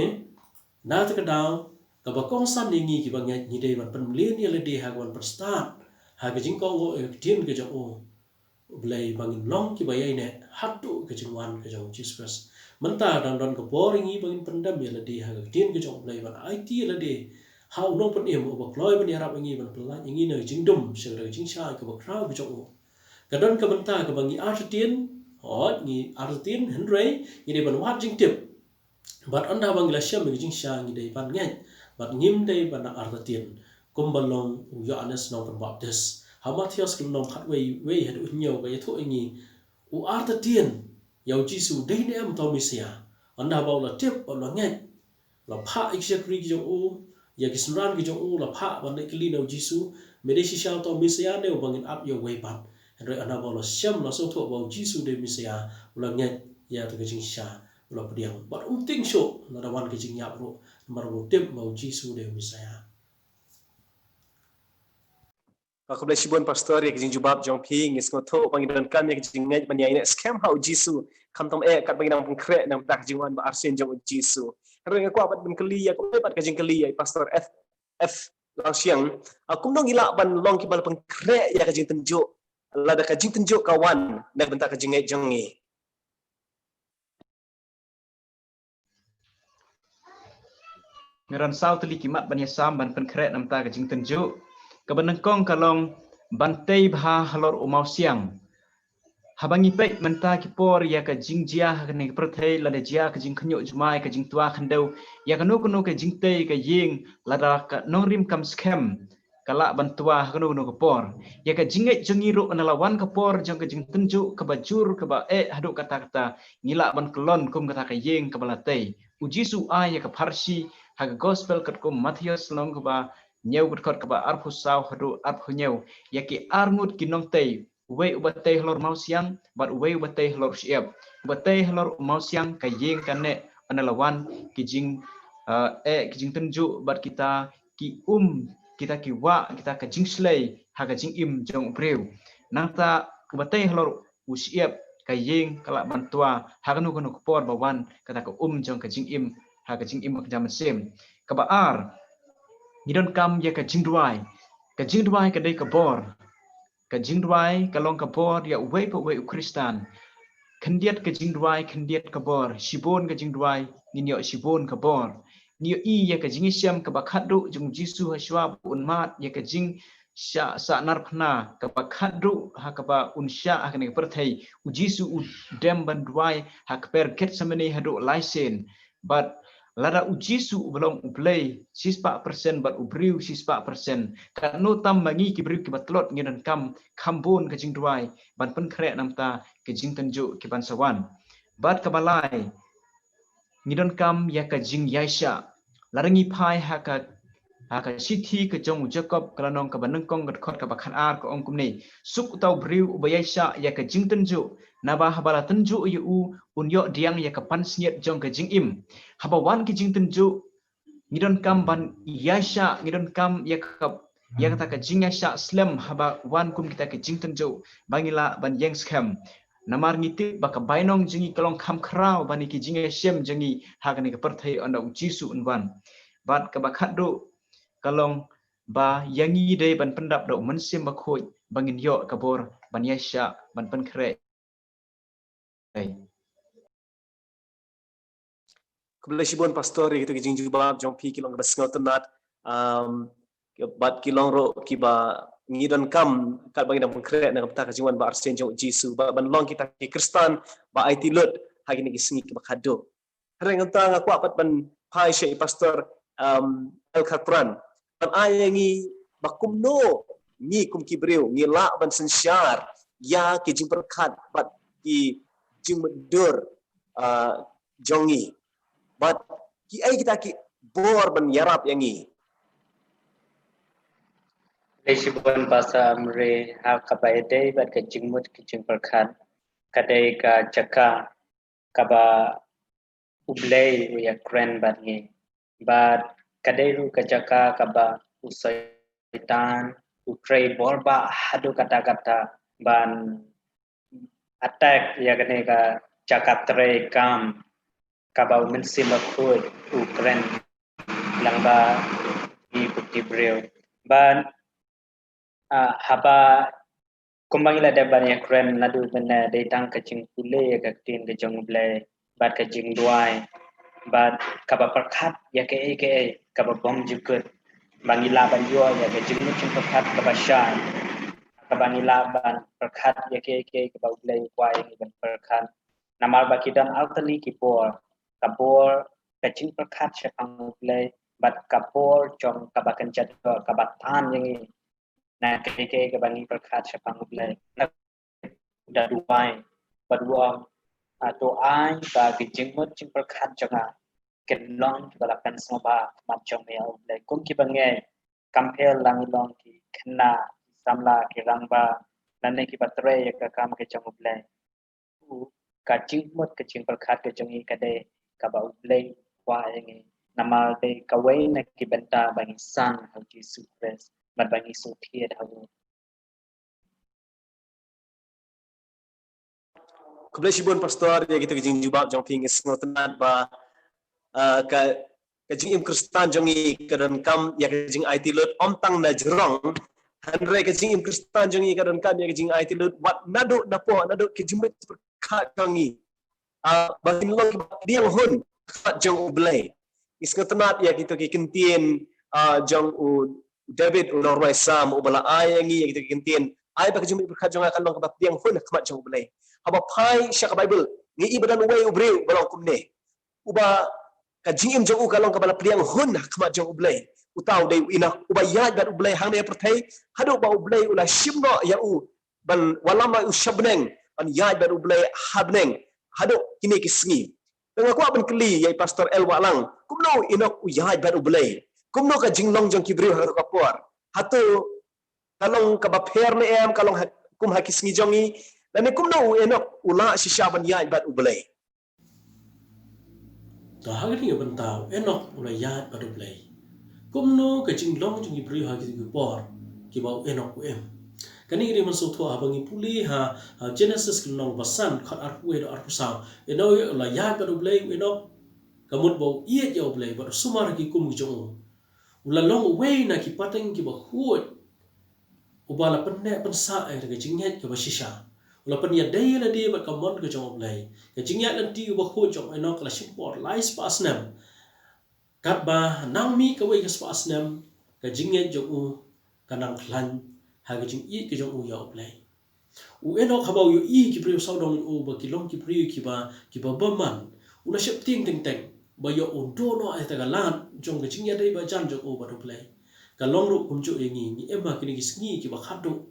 na ta kadang ka ba kong san ni ki ba ngai ni dei ban pan mlin ya le de ha wan pan start ha ga jing ko go tin ke jong o blai bangin long ki ba yai ne hatu ke jing wan ke jong Jesus menta dan ko boring i bangin pandam ya le de ha ga tin ke jong blai ban IT le de ha long pan em o ba kloi ban ya rap ngi ban plan ngi ne jing dum se re jing sha ka ba krau ke jong o ka don ka menta ka bangi artin hot ni artin henry ni de ban wat jing tip bat anda bangla syam ngi jing sha ngi dei ban ngai bat ngim dei ban artatin kumbalong Yohanes no ban baptis ha Matthias kum nom khat wei had unyo ga yatho ngi u artatin yau jisu dei ne am to misia anda ba la tip la ngai la pha exactly gi u ya gi sunran gi u la pha ban dei kli no jisu me dei sha to misia ne bangin up yo wei ban re anda ba la syam la so tho ba jisu dei misia la ngai ya to jing sha lo pediang but ting show na wan ke jing yap ro maru tip mau jisu de misaya aku boleh sibon pastor ya ke jing jubab jong ping is ngoto pangidan kam ya ke jing ngai ban ya scam how jisu kam tom kat pangidan pun kre nam tak jing wan ba arsen jong jisu hari aku apat ben keli ya ko pat ke jing keli ya pastor F lang siang aku dong gila ban long ki bal pun kre ya ke jing tenjuk la da ke jing tenjuk kawan nak bentak ke jing ngai jongi Ngeran sau teli kimat ban yasam ban pen kret nam ta ka jing tenju ka ban kong kalong bantai bha halor umau siang habangi pek menta ki por ya ka jing jia ka ne perthei la de jia ka jing khnyo jumai ka jing tua khandau ya ka no ka jing tei ka ying la da ka nong rim kam scam kala ban tua ka no ka por ya ka jingai jongi ro na lawan ka por jong ka jing tenju ka bajur ka ba hadu kata ngila ban kelon kum kata ka ying ka balatei ujisu a ya ka parsi haga gospel kat ko Matius long ka ba nyau kat ka ba arpu saw hadu arpu nyau yaki arngut kinong tei we ubatay hlor mausiang bat we ubatay hlor siap ubatay hlor mausiang ka yeng kane analawan kijing kijing tenju bat kita ki kita ki wa kita ka jing slay haga jing im jong breu nangta ubatay hlor usiap ka yeng kala bantua haganu kono por bawan kata ka jong ka jing im haga jing im ka jam sem ka ba ar ngidon kam ya ka jing duai ka dei ka bor ka jing duai ka long ka bor ya we pa we kristan kendiat ka jing duai kendiat ka bor shibon ka jing duai ninyo shibon ka bor niyo i ya ka jing siam ka bakhadu jung jisu haswa unmat ya ka jing sya sa narpna ka bakhadu ha ka ba unsya ha ka perthai u jisu u dem ban duai ha ka per ket samene hadu laisen but lada u jisu belum uplay 6% but ubriu 6% ka no tam mangi ki briu ki batlot ngidan kam khambon ka jing duai ban pen kre namta ke jing tenju ki ban sawan bat ka balai ngidon kam ya ka jing yaisha larangi phai ha ka sithi ka jong jacob kalanong ka banengkong gat khot ka bakhan ar ka ong kumni suk tau briu ubayaisha ya ka jing tenju naba habala tenju yu unyo diang ya ka pan sniet jong ka jing im habawan ki jing tenju ngidon kam ban yaisha ngidon kam ya kata ka jing yaisha slam haba wan kum kita ka jing tenju bangila ban yang scam namar ngiti baka bainong jingi kalong kham khrau bani ki jing yasem jingi hagani ka perthai onda ujisu unwan bat ka bakhadu kalong ba yangi dei ban pendap do mensim bakhoi bangin yo kabor ban yaisha ban pen kre Kebelah shibon pastor gitu kijing jubab jong pi kilong bas ngotenat bat kilong ro kiba ngidon kam kat bagi dam kret na kapta kajiwan ba arsen jong jisu ba ban long kita ki kristan ba IT lut hagi ni sengi ki bakado reng ngata ngaku apat ban pai syai pastor el khatran ban ayangi bakum no ni kum ki breu ngi la ban sensyar ya ki jing perkat bat ki jing medur jongi but ki ai kita ki bor ban yarap yangi Lesibon bahasa Amri ha kabaide bat ke jingmut ke jing perkhan kadai ka jaka kaba ublei ya kren bat ni bat kadai ru ka jaka kaba usaitan utrei borba hadu kata-kata ban attack ya kene ka jaka trei kam kaba mensim bakhud ukren langba i bukti breu ban haba kumbangila da banyak kren ladu benda datang ke jing pule ke tin ke jong blai bat ke jing duai bat kaba perkat ya ke kaba bom jukut bangila ban yo ya ke jing jing perkat kaba shan kaba ngila ban perkat ya ke kaba blai kuai ban perkat namal bakidan altali kipor kabor ke jing perkat sepang blai bat kapor jong kaba kenjat kaba tan yang na ke bangi perkat sepang blai na da duai badua atau ai ba kijingmut jing perkat janga kenlong balakan soba macam ya blai kum ki bangai kampel langilong ki kena samla ki rangba nanne ki batre ka kam ke jang blai ka jingmut ke jing perkat ke jangi kade ka ba blai wa yangi namal de kawai na ki benta bangi sang haji supres mat bangi sothia hawu kebelah shibon pastor ya gitu kijing jubab jong pi ngis ngotenat ba ka kijing im kristan jongi kadan kam ya kijing IT lut omtang na jerong hanre kijing im kristan jongi kadan kam ya kijing IT lut wat nado napo nado kijing perkat jongi bahin long diang hun kat jong ublai is ngotenat ya gitu ki kentien jong u David u Norway Sam u bala ayangi ya gitu ki kentien ai ba kijing perkat jong akan long ka diang hun kat jong ublai haba pai syak bible ngi ibadan uway ubreu balong kumne uba ka jingim jong u kalong ka bala priang hun khma jong ublai utau dei ina uba ya dat ublai hang ne perthai hadu ba ublai ula shimno ya u bal walama u shabneng an ya dat ublai habneng hadu kini kisngi Dengan kuat ben keli yai pastor El Walang. Kumno inok uyai bat ublay. Kumno ka jinglong jong kibriu hatu kapor. Hatu kalong ka baper ne em kalong kum hakis ngijongi. Dan kumno inok ula shisha ban yai bat ublay. Ta hagni yo bentau enok ulai yat pada play. Kumno ka jinglong jong ibriu ha ki por ki bau enok em. Kani ri man so tho abangi puli ha Genesis kinong basan khat arwe do arpusang. Eno ulai yat pada play enok kamut bau iet yo play bar sumar ki kum ki jong. Ulalong way na ki pateng ki ba huot. Ubala penne pensa ai ka jinghet ka bashisha. Ula penya day la dia ba kamon ka jong play. Ka jinghet lan ti ba huot jong enok la shimpor lais pasnam. Kat ba nang mi ka way ka pasnam ka jinghet jong u kanang klan ha ka jing i ka jong u ya play. U enok habau yo i ki priu saudong u ba ki long ki priu ki ba baman. Ula ship ting ting ting. Ba yo undo no ai ta galan jong ka jinghet dai ba jan jong u ba do play. Ka long ru kum chu ni em ma kini ki sngi ki ba khadu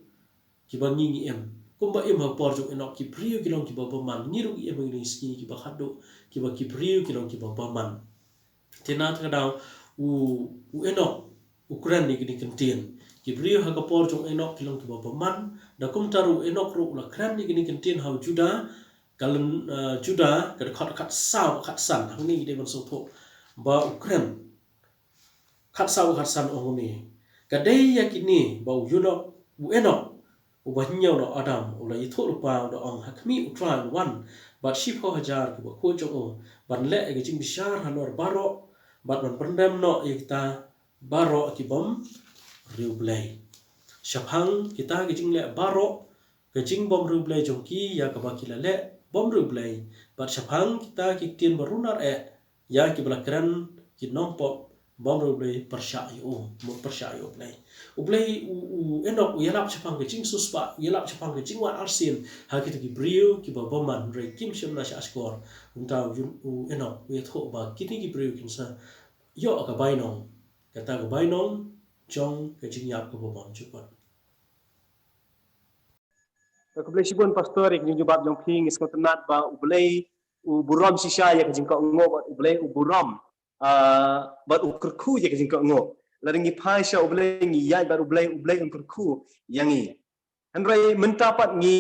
ki ba ngi em. Kumba em ha por jong enok ki priu ki long ki ba baman ni ru em ngi sngi ki ba khadu ki ba ki priu ki long ki ba baman. Tina ta daw u enok Ukraine ni kini kentien ki priu ha ka por jong enok ki long ki ba baman da kum taru enok ru la kran ni kini kentien ha juda kalan juda ka khat sao khat san hang ni de man so tho ba Ukraine khat sao khat san ong ni ka dei ya kini ba u enok u ba nyau no adam u la i tho lu pa do ong hakmi u try one but ship ho hajar ki ba ko jong o ban le ga jing bishar halor baro bat man pendam no ikta baro ki bom riu blay shaphang kita ki jing le baro ka jing bom riu blay jong ki ya ka ba ki le bom riu blay bat shaphang kita ki tien barunar ya ki blakran ki nom pop bom riu blay persha yo mo persha yo blay u blay u enok u yalap shaphang ka jing suspa yalap shaphang ka jing wan arsin ha ki ki briu ki ba boman re kim shem na sha skor unta u enok u tho ba kini ki briu kin sa yo ka bainong kata ka bainong jong ka jing yap ka bom chupat. Keblai sibun pastor yang jubab jong ping is kontenat ba ublay u buram shisha ya ka jingko ngo ba ublay u buram ba ukurku ya ka jingko ngo laringi paisha ublay ngi ya ba ublay ukurku yangi hanrai mentapat ngi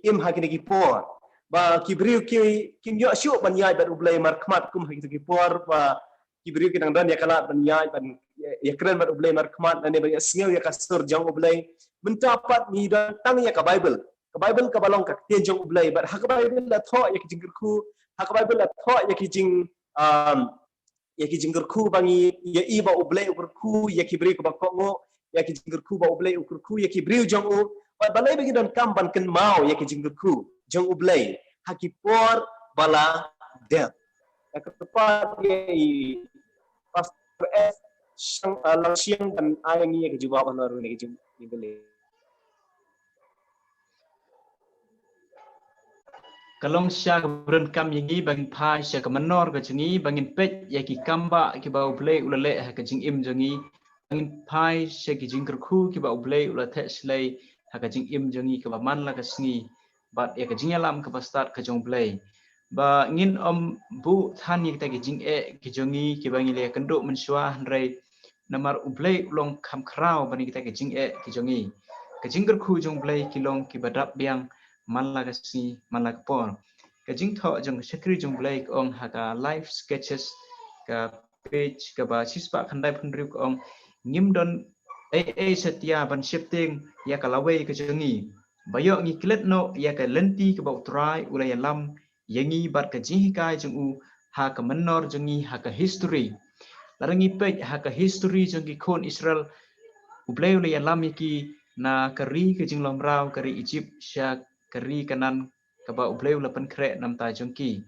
im hakini ki por ba kibriu ki kim yo syu ban ya ba ublay markmat kum hakini ki por ba kibriu ki nang dan ya kala ban ya ban ya keren ba ublay markmat dan ya singaw ya kasur jong ublay mentapat ni dan tang ya ka Bible ka Bible ka balong ka tien jong ublay but ha ka Bible la tho ya ki jingku ha ka Bible la tho ya ki jing ya ki jingku bangi ya i ba ublay ukurku ya ki bri ka ba kongo ya ki jingku ba ublay ukurku ya ki bri jong u ba balay bagi dan kam ban ken mau ya ki jingku jong ublay ha ki por bala death ya ka tepat ya i pastor S lang siang dan ayang ya ki jawab honor ni ki jing ni Kalong sya keberan kam yangi bang pai sya kemenor ke jengi bangin pet ya ki kamba ki bau blay ulale ha ke jing im jengi bangin pai sya ki jing kerku ki bau blay ula te slay ha ke jing im jengi ke man la ke sngi bat ya ke jing alam ke pastat ke jong blay ba ngin bu than yi ta ki jing ki jongi ki bangi le kendo mensua handrai namar ublay ulong kham krau bani kita ke jing ki jongi ke jing kerku jong blay ki long ki badap biang Malagasi Malagpor. Kajing tho jong sekri jong blay ong haka live sketches ka page ka ba sispa khandai phunri ong ngimdon setia ban shifting ya ka lawai ka jongi bayo ngi klet no ya ka lenti ka ba try ulay lam yangi bat ka jing kai jong u ha ka menor jongi ha ka history larangi page ha ka history jongi kon Israel ublay ulay lam ki na kari ka jing lomrau kari Egypt sya kari kanan kaba ublay ulapan kre nam ta jongki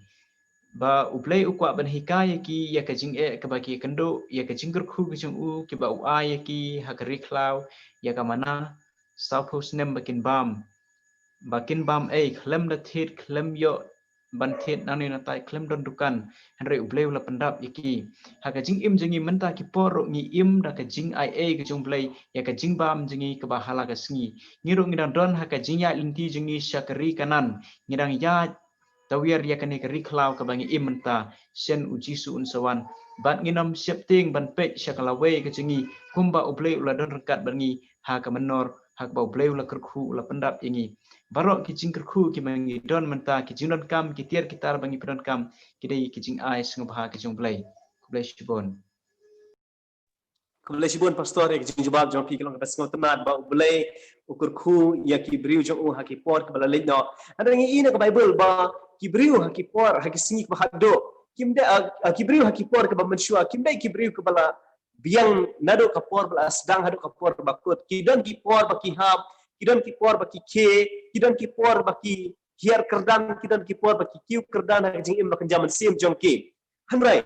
ba ublay ukwa ban hikaya ki ya ka jing kaba ki kendo ya ka jingger khu ki jong u ki ba u ya ki hakari klau ya ka mana south post nem bakin bam klem da thit klem yo ban thit nani na tai klem don dukan hanre ublay ulapan dap yaki ha ka jing im jengi menta ki por ngi im da ka jing ki jong blay ya ka jing bam jengi ka ba hala ka sngi ngiro ngidang don ha ka jing ya linti jengi syakari kanan ngidang ya tawir ya kane ka riklau ka bangi imenta sen uji su unsawan bat nginom siap ting ban pe syakalawe ka cengi kumba ublei uladon rekat bangi ha ka menor hak ba ublei ula kerku ula pendap ingi barok ki jing kerku ki bangi don menta ki jing don kam ki tiar kitar bangi pedon kam ki dei ki jing ais ngobha ki jong blei shibon Kebelah sibun pastor yang jing jubab jong pi kelong pas ngotenat ba boleh ukur khu ya ki briu jong u haki por kebelah lek no ada ngi ina ke bible ba ki briu haki por haki singi ke hado kimde ki briu haki por ke ba mensyua kimde ki briu ke bala biang nado ke por bala sedang hado ke por ba kut ki don ki por ba ki hab ki don ki por ba ki ke ki don ki por ba ki hiar kerdan ki don ki por ba ki kiu kerdan haki jing im ba kenjaman sim jong ki hanrai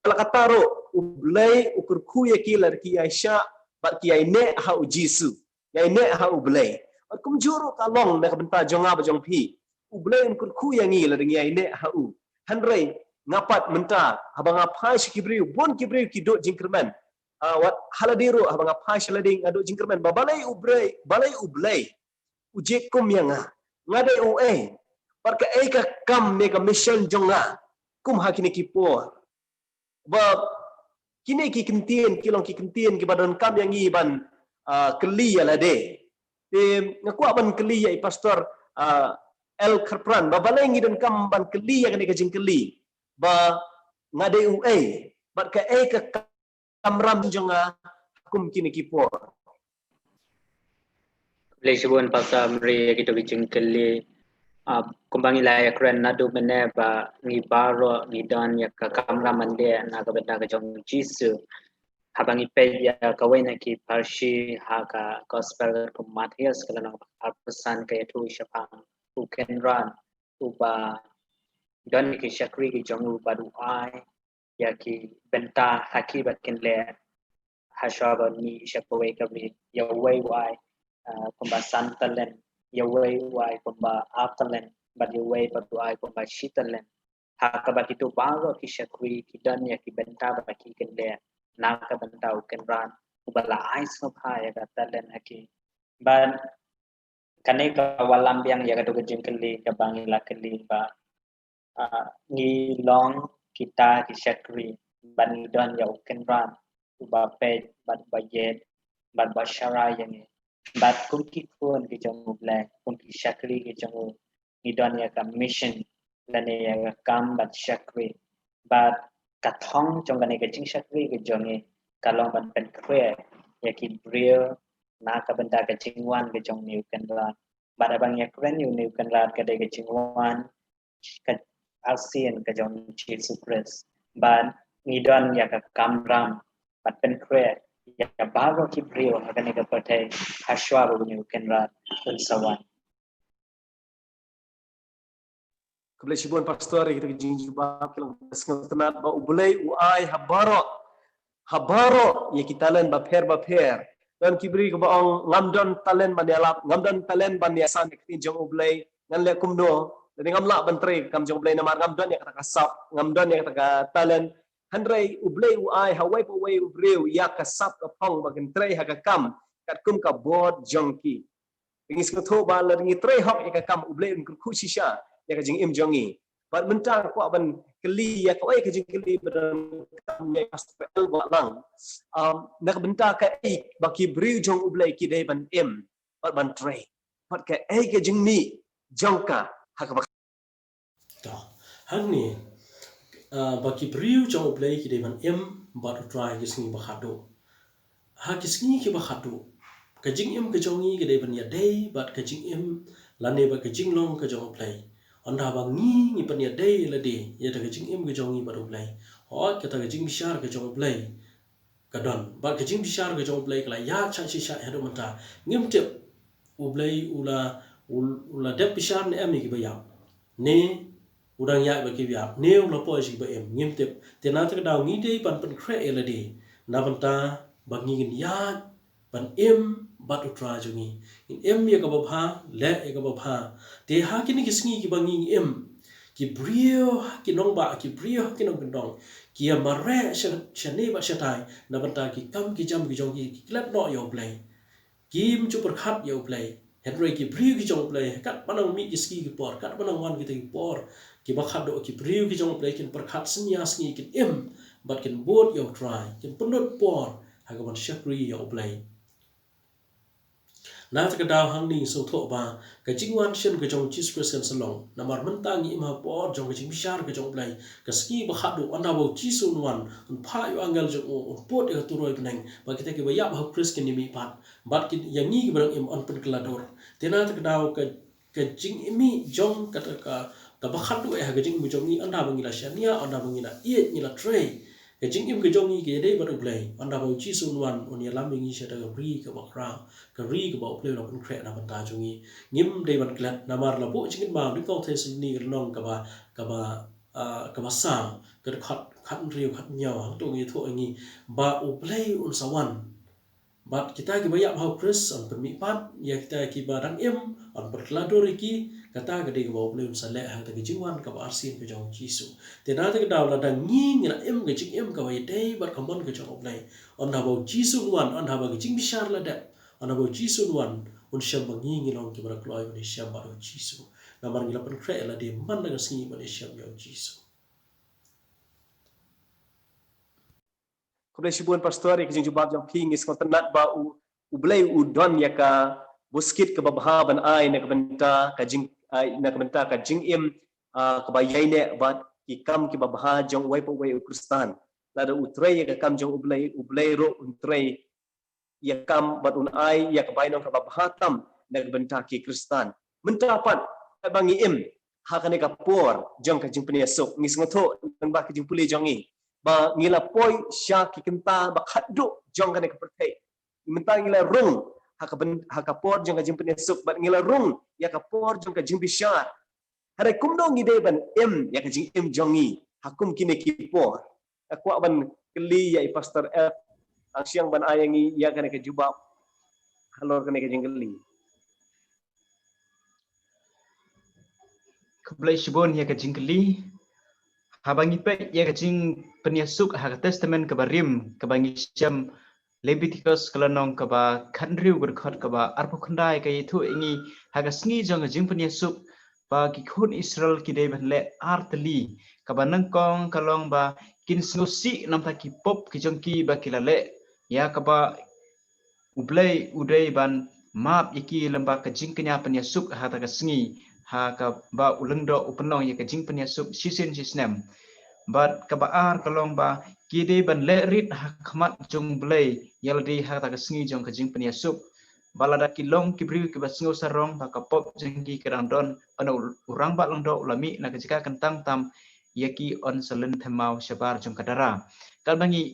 kalau kata ro ublay ukur ku ya kila ki Aisyah bat ki ai ne ha ujisu ya ne ha ublay kum juru kalong na kabenta jonga ba jong pi ublay ukur ku ya ngi la ngi ai ne ha u hanrei ngapat menta habang apa kibriu bon kibriu ki do jingkerman wat haladiru habang apa shalading ado jingkerman ba balai ublay uje kum yang ngade u parka ka kam me ka mission jonga kum hakini kipor Bab kini ki kentien kilong ki kentien ki badan kam yang iban keli ya lade. Ngaku aban keli ya pastor El Kerpran ba balengi dan kam ban keli ya kene kajing keli. Ba ngade bat ka ka kamram jonga kum kini ki por. Boleh sebut pasal mereka kita bincang kali kumbangi layak keren nado meneba ngi baro ngi don ya ka kamera mande na ka benda ka jong jisu habangi pe ya ka wena ki parshi ha ka gospel ko Matthias kala na pesan ka itu siapa who can run uba don ki shakri ki jong uba duai ya ki benta hakibat ken le hashaba ni shapawe ka bi ya wai pembahasan talent ya way pemba talent but ya way berdoa pemba talent haka baki tu bago ki shakwi ki dan ya ki benta baki kende na ka benta uken ran ubala ais no ya ka talent haki ban kane ka walam biang ya ka to jingkeli ka bangila keli ba ni long kita ki shakwi ban ni dan ya uken ran uba pe ban bayet ban bashara yang bat kum ki phone ki jong ble kum ki shakri ki jong ni don ya ka mission lane ya ka kam bat shakri bat ka thong jong ne ka jing shakri ki jong e kalong ban pen kre ya ki brio na ka benda ka jing wan ki jong ni kan la bat abang ya kren ni kan la ka de ka jing wan ka ASEAN ka jong Jesus Christ bat ni don ya ka kam ram bat pen kre ya bago ki brio akan ika pate hashwa bunyi kenra unsawan Kebelah sibun pastor kita jing jubab kelong sengat ba ubulai uai habaro ya kita len ba pher dan kibri ke baong ngamdon talen manialap ngamdon talen baniasan ki jong ubulai ngan le kumdo dan ngamla bantre kam jong ubulai namar ngamdon ya kata kasap ngamdon ya kata talen handrai ublei uai hawai pa wai ubreu ya kasap ka pong bagen trei ha ka kam kat kum ka bod jongki pingis ko tho ba la ngi trei hok ya ka kam ublei un ku shisha ya ka jing im jongi bat mentang ko ban keli ya ka wai ka jing keli badan kam ya pastel ba lang nak benta ka baki breu jong ublei ki dei ban im bat ban trei bat ka ka jing ni jongka ha ka ta hani baki briu jong play ki devan bat try kisngi bahado ha kisngi ki bahado kajing ka jongi ki devan ya day bat kajing lane ba kajing long ka jong play onda bang ni pan ya day la de ya ta kajing ka jongi ba play ho kata kajing bishar ka jong play kadon bat kajing bishar ka jong play kala ya cha chi sha hado mata ngim tip ublay ula dep bishar ne ami ki ba ya ne udang ya bagi biap neu la po si ba ngim tep tena ta daw ngi dei pan kre eladi na banta bangi ngin ya pan bat utra jungi in ya ka ba le ya ka ba te ha kini kisngi ki bangi ki brio ki nong ba ki brio ki nong dong ki ya mare shane ba shatai na banta ki kam ki jam ki jong ki klat no yo play kim chu per khat yo play Henry ki briu ki jong play kat panang mi ki ski ki por kat panang wan ki te ki por ki bakhat do ki briu ki jong play kin perkhat senya ski kin im but kin boat yo try kin punut por hagaman shakri yo play na ta daw hang ni so tho ba ka jingwan shen ka jong Jesus Christ kan salong na mar mentang i ma por jong ka jing bishar ka jong play ka ski bakhat do anda bo Jesus wan un pha yo angal jong un pot yo turoi peneng ba kita ki ba yap ha Christ kin mi pat bat kin yang ni barang im on pen kelador tena ta daw ka jing imi jong ka ka bakhat do ha ka jing bu jong ni anda bangila shania anda bangila ie ni la tray ka jing im ka jong ni ke dei ba do play anda bo Jesus wan on ya lam ngi sha da ka ri ka ba kra ka ri ka ba play lo kun kre na ban ta jong ni ngim dei ban klat na mar la bo jing ma ni ko the sin ni ka nong ka ba sa ka khat riu khat nyaw hang to ngi tho ngi ba u play un sawan bat kita ki bayak hau Chris on permipat ya kita ki barang im on berkelador iki kata gede ke bawah belum saleh hang ta jingwan ka ba arsin ke jong jisu tena ta daw la dang ngi ngina im ke jing im ka wai dei bar kamon ke jong oblai on ha bau jisu wan on ha ba ke jing bishar la da on ha bau jisu wan un syam ngi ngi long ki bar kloi ni syam ba jisu na mar ngila pen kre la de man la ngi ba syam yo jisu Kemudian sibuan pastor yang jeng jubab jang ping is kontenat ba u blay u don ya ka buskit ke babha ban ai na kebenta ka jing ai na kebenta ka jing im ka bayai ne ba ki kam ki babha jang wai po wai u kristan la da utrei ya ka kam jang u blay ro utrei ya kam bat un ai ya ka bai no ka babha tam na kebenta ki kristan mentapat bangi im ha ka ne ka por jang ka jing penia sok ngis ngotho nang ba ka jing puli jang ni ba ngila poi sya ki kenta ba khaddu jong kan ke pertai minta ngila rung haka por jong ka jing penesuk ba ngila rung ya ka por jong ka jing bisyar hare kumno ngide ban em ya ka jing em jongi hakum kine ki por akwa ban keli ya pastor f ang siang ban ayangi ya kan ke jubab halor kan ke jing keli Keblai shibon ya ka jingkeli habangi pe ya ka jing peniasuk ha testament ka barim ka bangi syam Leviticus kalanong ka ba khandriu berkhot ka ba arpo khandai ka itu ingi ha ka sngi jong ka jing peniasuk ba ki khun Israel ki dei ban le artli ka ba nangkong kalong ba kin snusi nam ta ki pop ki jong ki ba kilale ya ka ba ublai udai ban map iki lamba ka jing kenya peniasuk ha ta ka sngi ha ka ba ulengdo upenong ya ka jing peniasuk sisin sisnem bat kabaar kalong ba kide ban le rit ha khmat jong blai yaldi ha ta ka sngi jong ka jing peniasuk balada ki long ki bri ki basngo sarong ba ka pop jing ki kadang don ana urang ba long do ulami na ka jika kentang tam yaki on salen themau shabar jong kadara kal bangi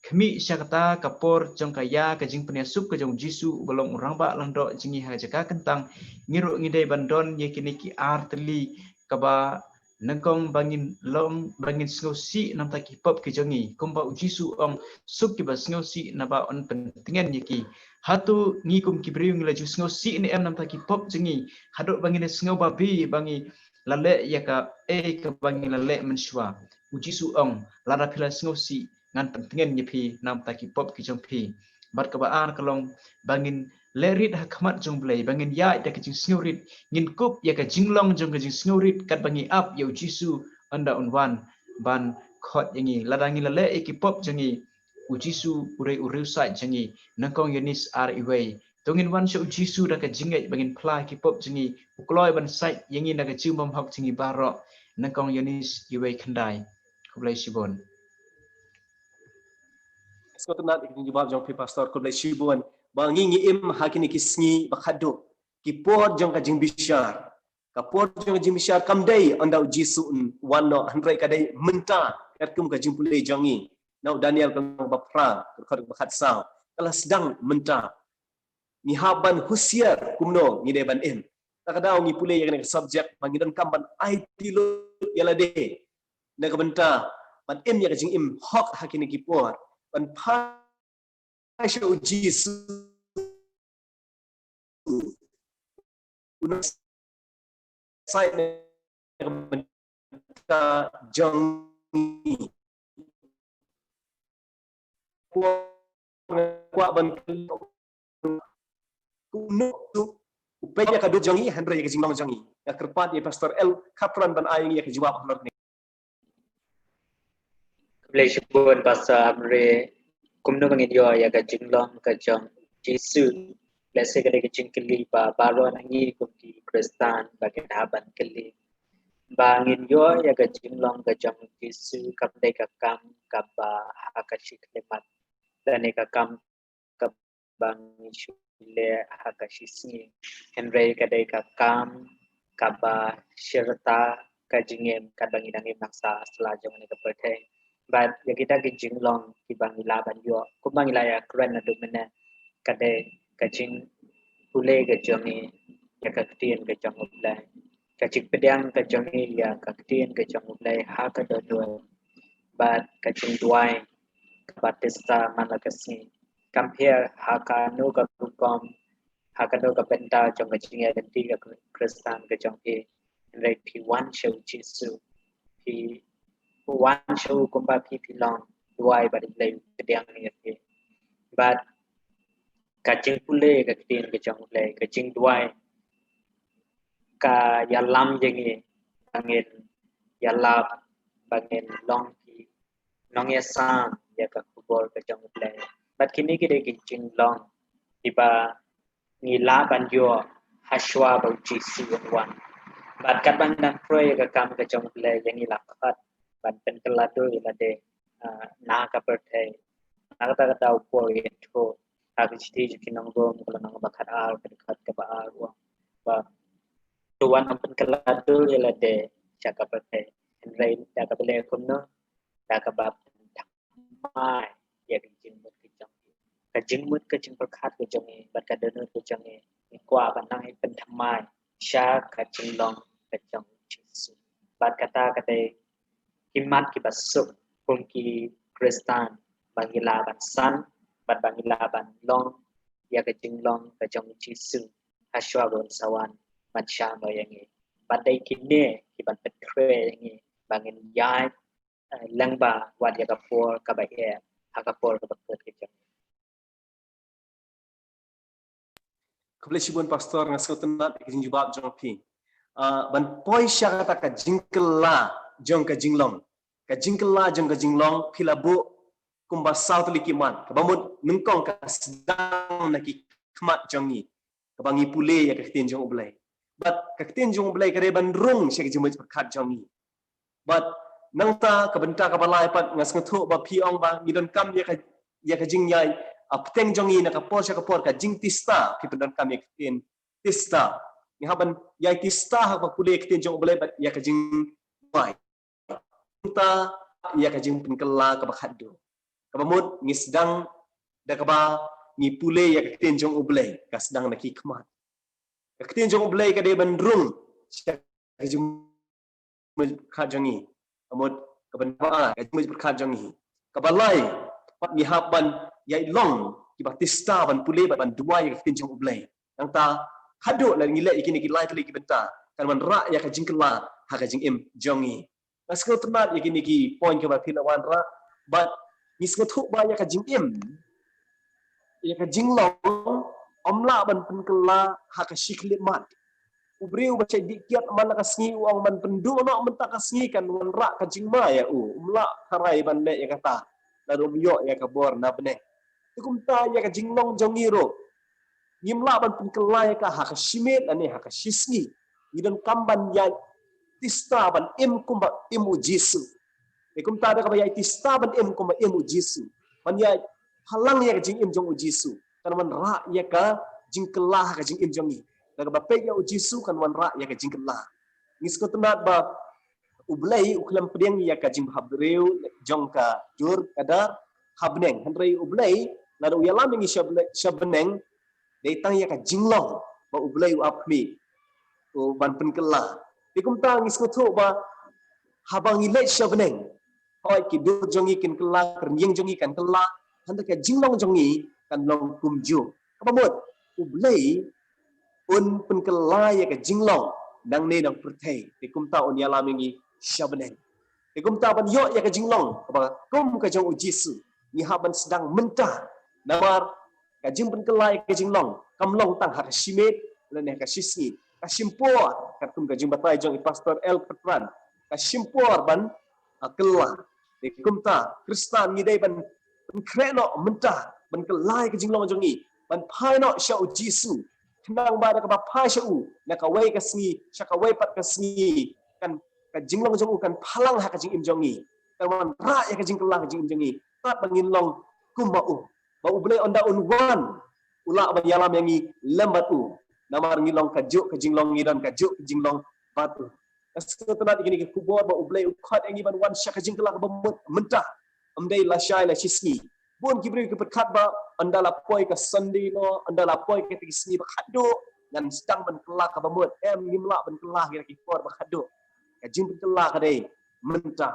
khmi syakata kapor jong kaya ka jing peniasuk ka jong jisu balong urang ba long do jingi ha jika kentang ngiru ngidai bandon yakini ki artli kaba nangkong bangin long bangin sngosi nam ta ki pop ki jongi kumba ujisu ong suk ki ba sngosi na ba on pentingan yaki hatu ngi kum ki briung la ju sngosi ni em nam ta ki pop jongi hadok bangin sngo babi bangi lale yaka ka bangi lale menshwa ujisu ong lada phila sngosi ngan pentingan nyepi nam ta ki pop ki jong pi bat ka ba ar kalong bangin lerit hakmat jong blai bangin ya da ka jing sngorit ngin kup ya ka jinglong jong ka jing sngorit kat bangi up ya jisu anda unwan ban khot yangi ladangi lale ekipop jangi ujisu urai uriu sai jangi nangkong yanis ar iway tongin wan sho jisu da ka jingai bangin pla ekipop jangi ukloi ban sai yangi da ka jing bam hok jangi baro nangkong yanis iway khandai kublai sibon Skotenat ikin jubab jong pi pastor ko blai shibuan bangi ngi im hakini kisngi bakhadu ki por jong ka jing bishar ka por jong jing bishar kam dai andau jisu wano handrai ka dai menta kat kum ka jing pulei jongi nau Daniel kan bapra ka bakhat sao kala sedang menta ni haban husiar kumno ngi dai ban im takadau ngi pulei yang ka subject bangidan kam ban IT lo yala de na ka benta ban im ya ka jing im hok hakini ki por ban pasha jisu una sai ne ka jong kwa ban kuno tu upaya ka do jangi handre ka jinglong jangi ya kerpat ya pastor El Kapran ban aying ya ka jawab halor ni Boleh sebut bahasa Amri kumno bangin yo ya ka jinglong ka jong Jesu lese ka de jingkeli ba baron angi kum ki Kristan bagian haban keli bangin yo ya ka jinglong ka jong Jesu kap de ka kam kap ba hakashik lemat dan ka kam kap bang le hakashisi henry ka de ka kam kaba syirta ka jingem ka bangin angin naksa setelah jong ni ka pertai but ya kita ke jinglong ki bangila ban yo ku bangila ya kren na dumena kade kajing pule ke jongi ya ka tien ke jong ublai kajing pedang ke jongi ya ka tien ke jong ublai ha ka do but kajing duai batista manakasi compare ha ka no ka kom ha ka do ka benta jong kajing ya denti ka kristan ke jong e right p1 show jisu p one show kumpa pi long duai ba dilai kedang ni ke but kacing pule ka tin ke jong le kacing duai ka yalam jengi bangin yalap bangin long ki long ya sam ya ka kubor ka jong le but kini ki de kacing long tiba ni la ban yo hashwa ba jisu wan but kat bang dan pray ka kam ka jong le yang ni lakat ban pen kelado la de na ka perthai na ka ta upo itu habis itu kinong gom kalau nang bakat al dekat ke baal uang ba tuan ampen kelado yela de cakap pate lain cakap le kumno cakap bab mai ya kecing mut kecing perkat kecing bat kadene kecing ni kwa banang pen thamai sha kecing long kecing jisu bat kata himat ki basuk pungki kristan bangila ban san bat bangila ban long ya kecing long kecing jisu aswa bon sawan macam yang ini badai kini kiban petre yang ini bangin yai langba wad ya kapor kabaye hakapor kapor kecing Kebelah pastor ngasau tenat kajing jawab jong pi ban poi syakata ka jingkela jong ka jinglong ka jingkela jong ka jinglong pilabu kumba south likiman kabamut nengkong ka sedang naki kmat jongi kabangi pule ya ka tin jong ublai but ka tin jong ublai ka ban rung syek jemut perkat jongi but nangta ka benta ka balai pat ngas ngthu ba pi ong ba ngidon kam ya ka jingyai apteng jongi na kapor siya kapor ka jing tista pi pendan kami tin tista ni haban yai tista ha ba pule tin jong ublai bat ya ka jing bai ta ya ka jing penkela ka bakhado kabamut ngi sedang da ka ba ngi pule ya ka tin jong ublai ka sedang na ki khmat ka tin jong ublai ka de bandrung ka jing kha jangi amut ka ban ba ka jing kha jangi ka balai pat ni haban yai long ki batista ban pule ban dua ya ka tin jong ublai nang ta hado la ngile ikini ki lai kali ki benta kan man ra ya ka jing kela ha ka jing im jongi Naskal tenat ya kini ki point ke bapila wan ra but nisngat hu ba ya ka jing im ya ka jing long omla ban penkela ha ka shiklit mat ubriu baca dikiat man ka sngi uang man pendu no man ta ka sngi kan wan ra ka jing ma ya umla harai ban le ya kata lalu yo ya ka bor na bne tukum ta ya ka jing long jongi ro ngimla ban penkela ya ka ha ka shimet ane ha ka shisni idon kamban ya tista ban im kumba imu jisu ikum ta da ka ya tista ban im kumba imu jisu man ya halang ya jing im jong jisu kan man ra ya ka jing kelah ka jing im jongi daga ba pe ya jisu kan man ra ya ka jing kelah ngis ko tenat ba ublai uklam pedeng ya ka jing habreu jong ka jur kada habneng handrei ublai lalu ya lam ngi shabneng dei tang ya ka jinglong ba ublai apmi ban penkelah ikum ta ngis ko tho ba habang ile shabneng hoi ki do jongi kin kela kernyeng jongi kan kela handa ka jinglong jongi kan long kumju kabamut ublei un penkela ya ka jinglong dang ne dang perthai ikum ta on yala mingi shabneng ikum ta ban yo ya ka jinglong ba kum ka jong ujisu ni haban sedang mentah namar ka jing penkela ya ka jinglong kam long tang har shimet lene ka sisi ka simpor kat kum ka jing batai jong pastor El Patran ka simpor ban kelah de kumta Kristan ni dai ban kreno mentah ban kelai ka jing long jong ni ban pai no sha u Jisu kenang ba da ka ba pai sha u na ka wei ka sni sha ka wei pat ka sni kan ka jing long jong u kan phalang ha ka jing im jong ni kan wan ra ya ka jing kelah ka jing im jong ni tat bangin long kum ba u boleh onda unwan ula ba yalam yang ni lembat u namar ngilong kajuk ke jinglong ngidan kajuk ke jinglong batu setelah ini ke kubur ba ublay ukhat yang iban wan syak jingklah ba mentah amdai la syai la sisni bon kibri ke petkat ba andala poi ke sandi no andala poi ke tisni ba khadu dan sedang ban kelak ka ba mut ngimla ban kelah ke kipor ba khadu ka jing ban kelah ka dei mentah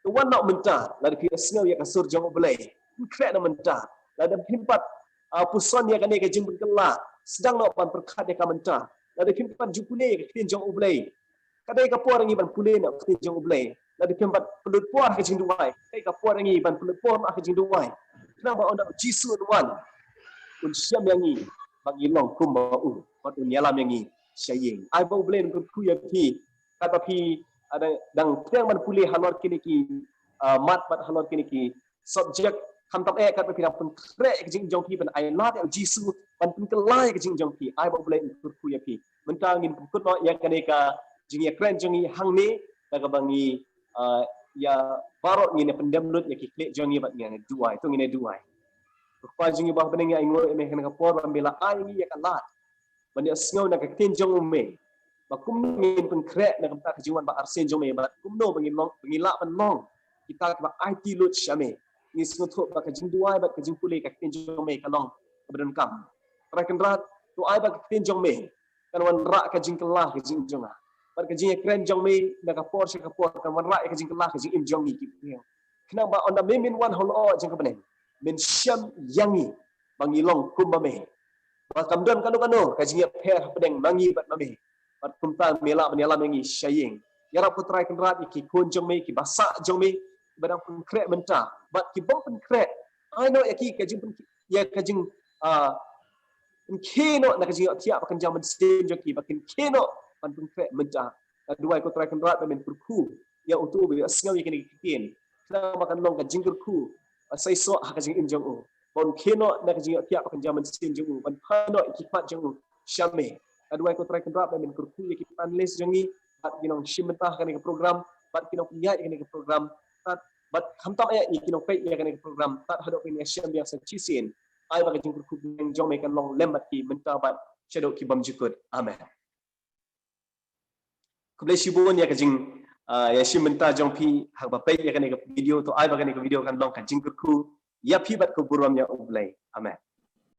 tu wan nak mentah la ke asngau ya ka sur jong ublay krek na mentah la da pimpat puson ya kane ke jing ban kelah sedang nak pan perkat dia kamenta la de kimpan jupule ke tin jong ublay kadai ka por ngi ban pule nak tin jong ublay la de kimpan pelut por ke jing duai kai ka por ngi ban pelut por ke jing duai kenapa onda Jisu wan un siam yang ni bagi long kum ba u pat un yalam yang ni syaying ai ba ublay kun ku ya pi kata pi ada dang tiang ban pule halor kini ki mat halor kini ki subjectคำตอบเอกกันไปพิจารณาเป็นเครกจริงจงพี่เป็นไอลาดเอาจีซูมันเป็นกลายจริงจงพี่ไอบอกเลยคุยคุยพี่มันกลางเงินคุดน้อยอยากกันเอกจริงอยากเครนจงนี้หังนี้แต่ก็บางนี้อย่าบารอเงินเป็นเดิมลุดอยากคิดจงนี้แบบเงินด้วยตัวเงินด้วยควายจงนี้บอกเป็นยังไงงูเมฆนักปอร์มันเวลาไอนี้อยากลาดมันเดี๋ยวเงานักเต้นจงเมฆบางคุ้มเงินเป็นเครกนักตาขจิวันบางอาร์เซนจงเมฆบางคุ้มโน่บางเงินน้องบางเงินละมันน้องkita ba IT lut syame ni suatu ba kajing duai ba kajing pulih ka tinjong me kalong kebedan kam terakan rat tu ai ba tinjong me kan wan ra kajing kelah kajing jonga ba kajing kren jong me da ka por se ka por kan wan ra kajing kelah kajing im jong ni ki kenang ba onda me min wan holo jeng ka benen min syam yangi bangi long kum ba me ba kamdon kanu kajing pher pedeng mangi ba me ba kumta mela menyalam yangi syaying ya rap putra kan rat ki kun jong me ki basa jong me barang pun krek mentah but ki bom pun krek I know ya ki kajing pun ya kajing keno nak kajing tiap akan jam mesin joki bakin keno pan pun krek mentah dua ko try kan rat men kurku ya utu bi asngau ya kini kikin kana makan long kajing kurku sai so kajing im jong bon keno nak kajing tiap akan jam mesin jong pan pano ikipat jong syame dua ko try kan rat men kurku ya ki pan les jongi bat kinong shimentah kan ke program bat kinong punya kan ke program but khamtam ya ikinong pe ya kan program tat hadok ini asyam yang sechisin ai bagi jing kurku yang jong mekan long lembat ki mentabat shadow ki bam jukut amen kuble shibun ya kajing ya shim menta jong pi hak ba pe ya kan video to ai bagi video kan long kan jing kurku ya pi bat ko buram ya ublai amen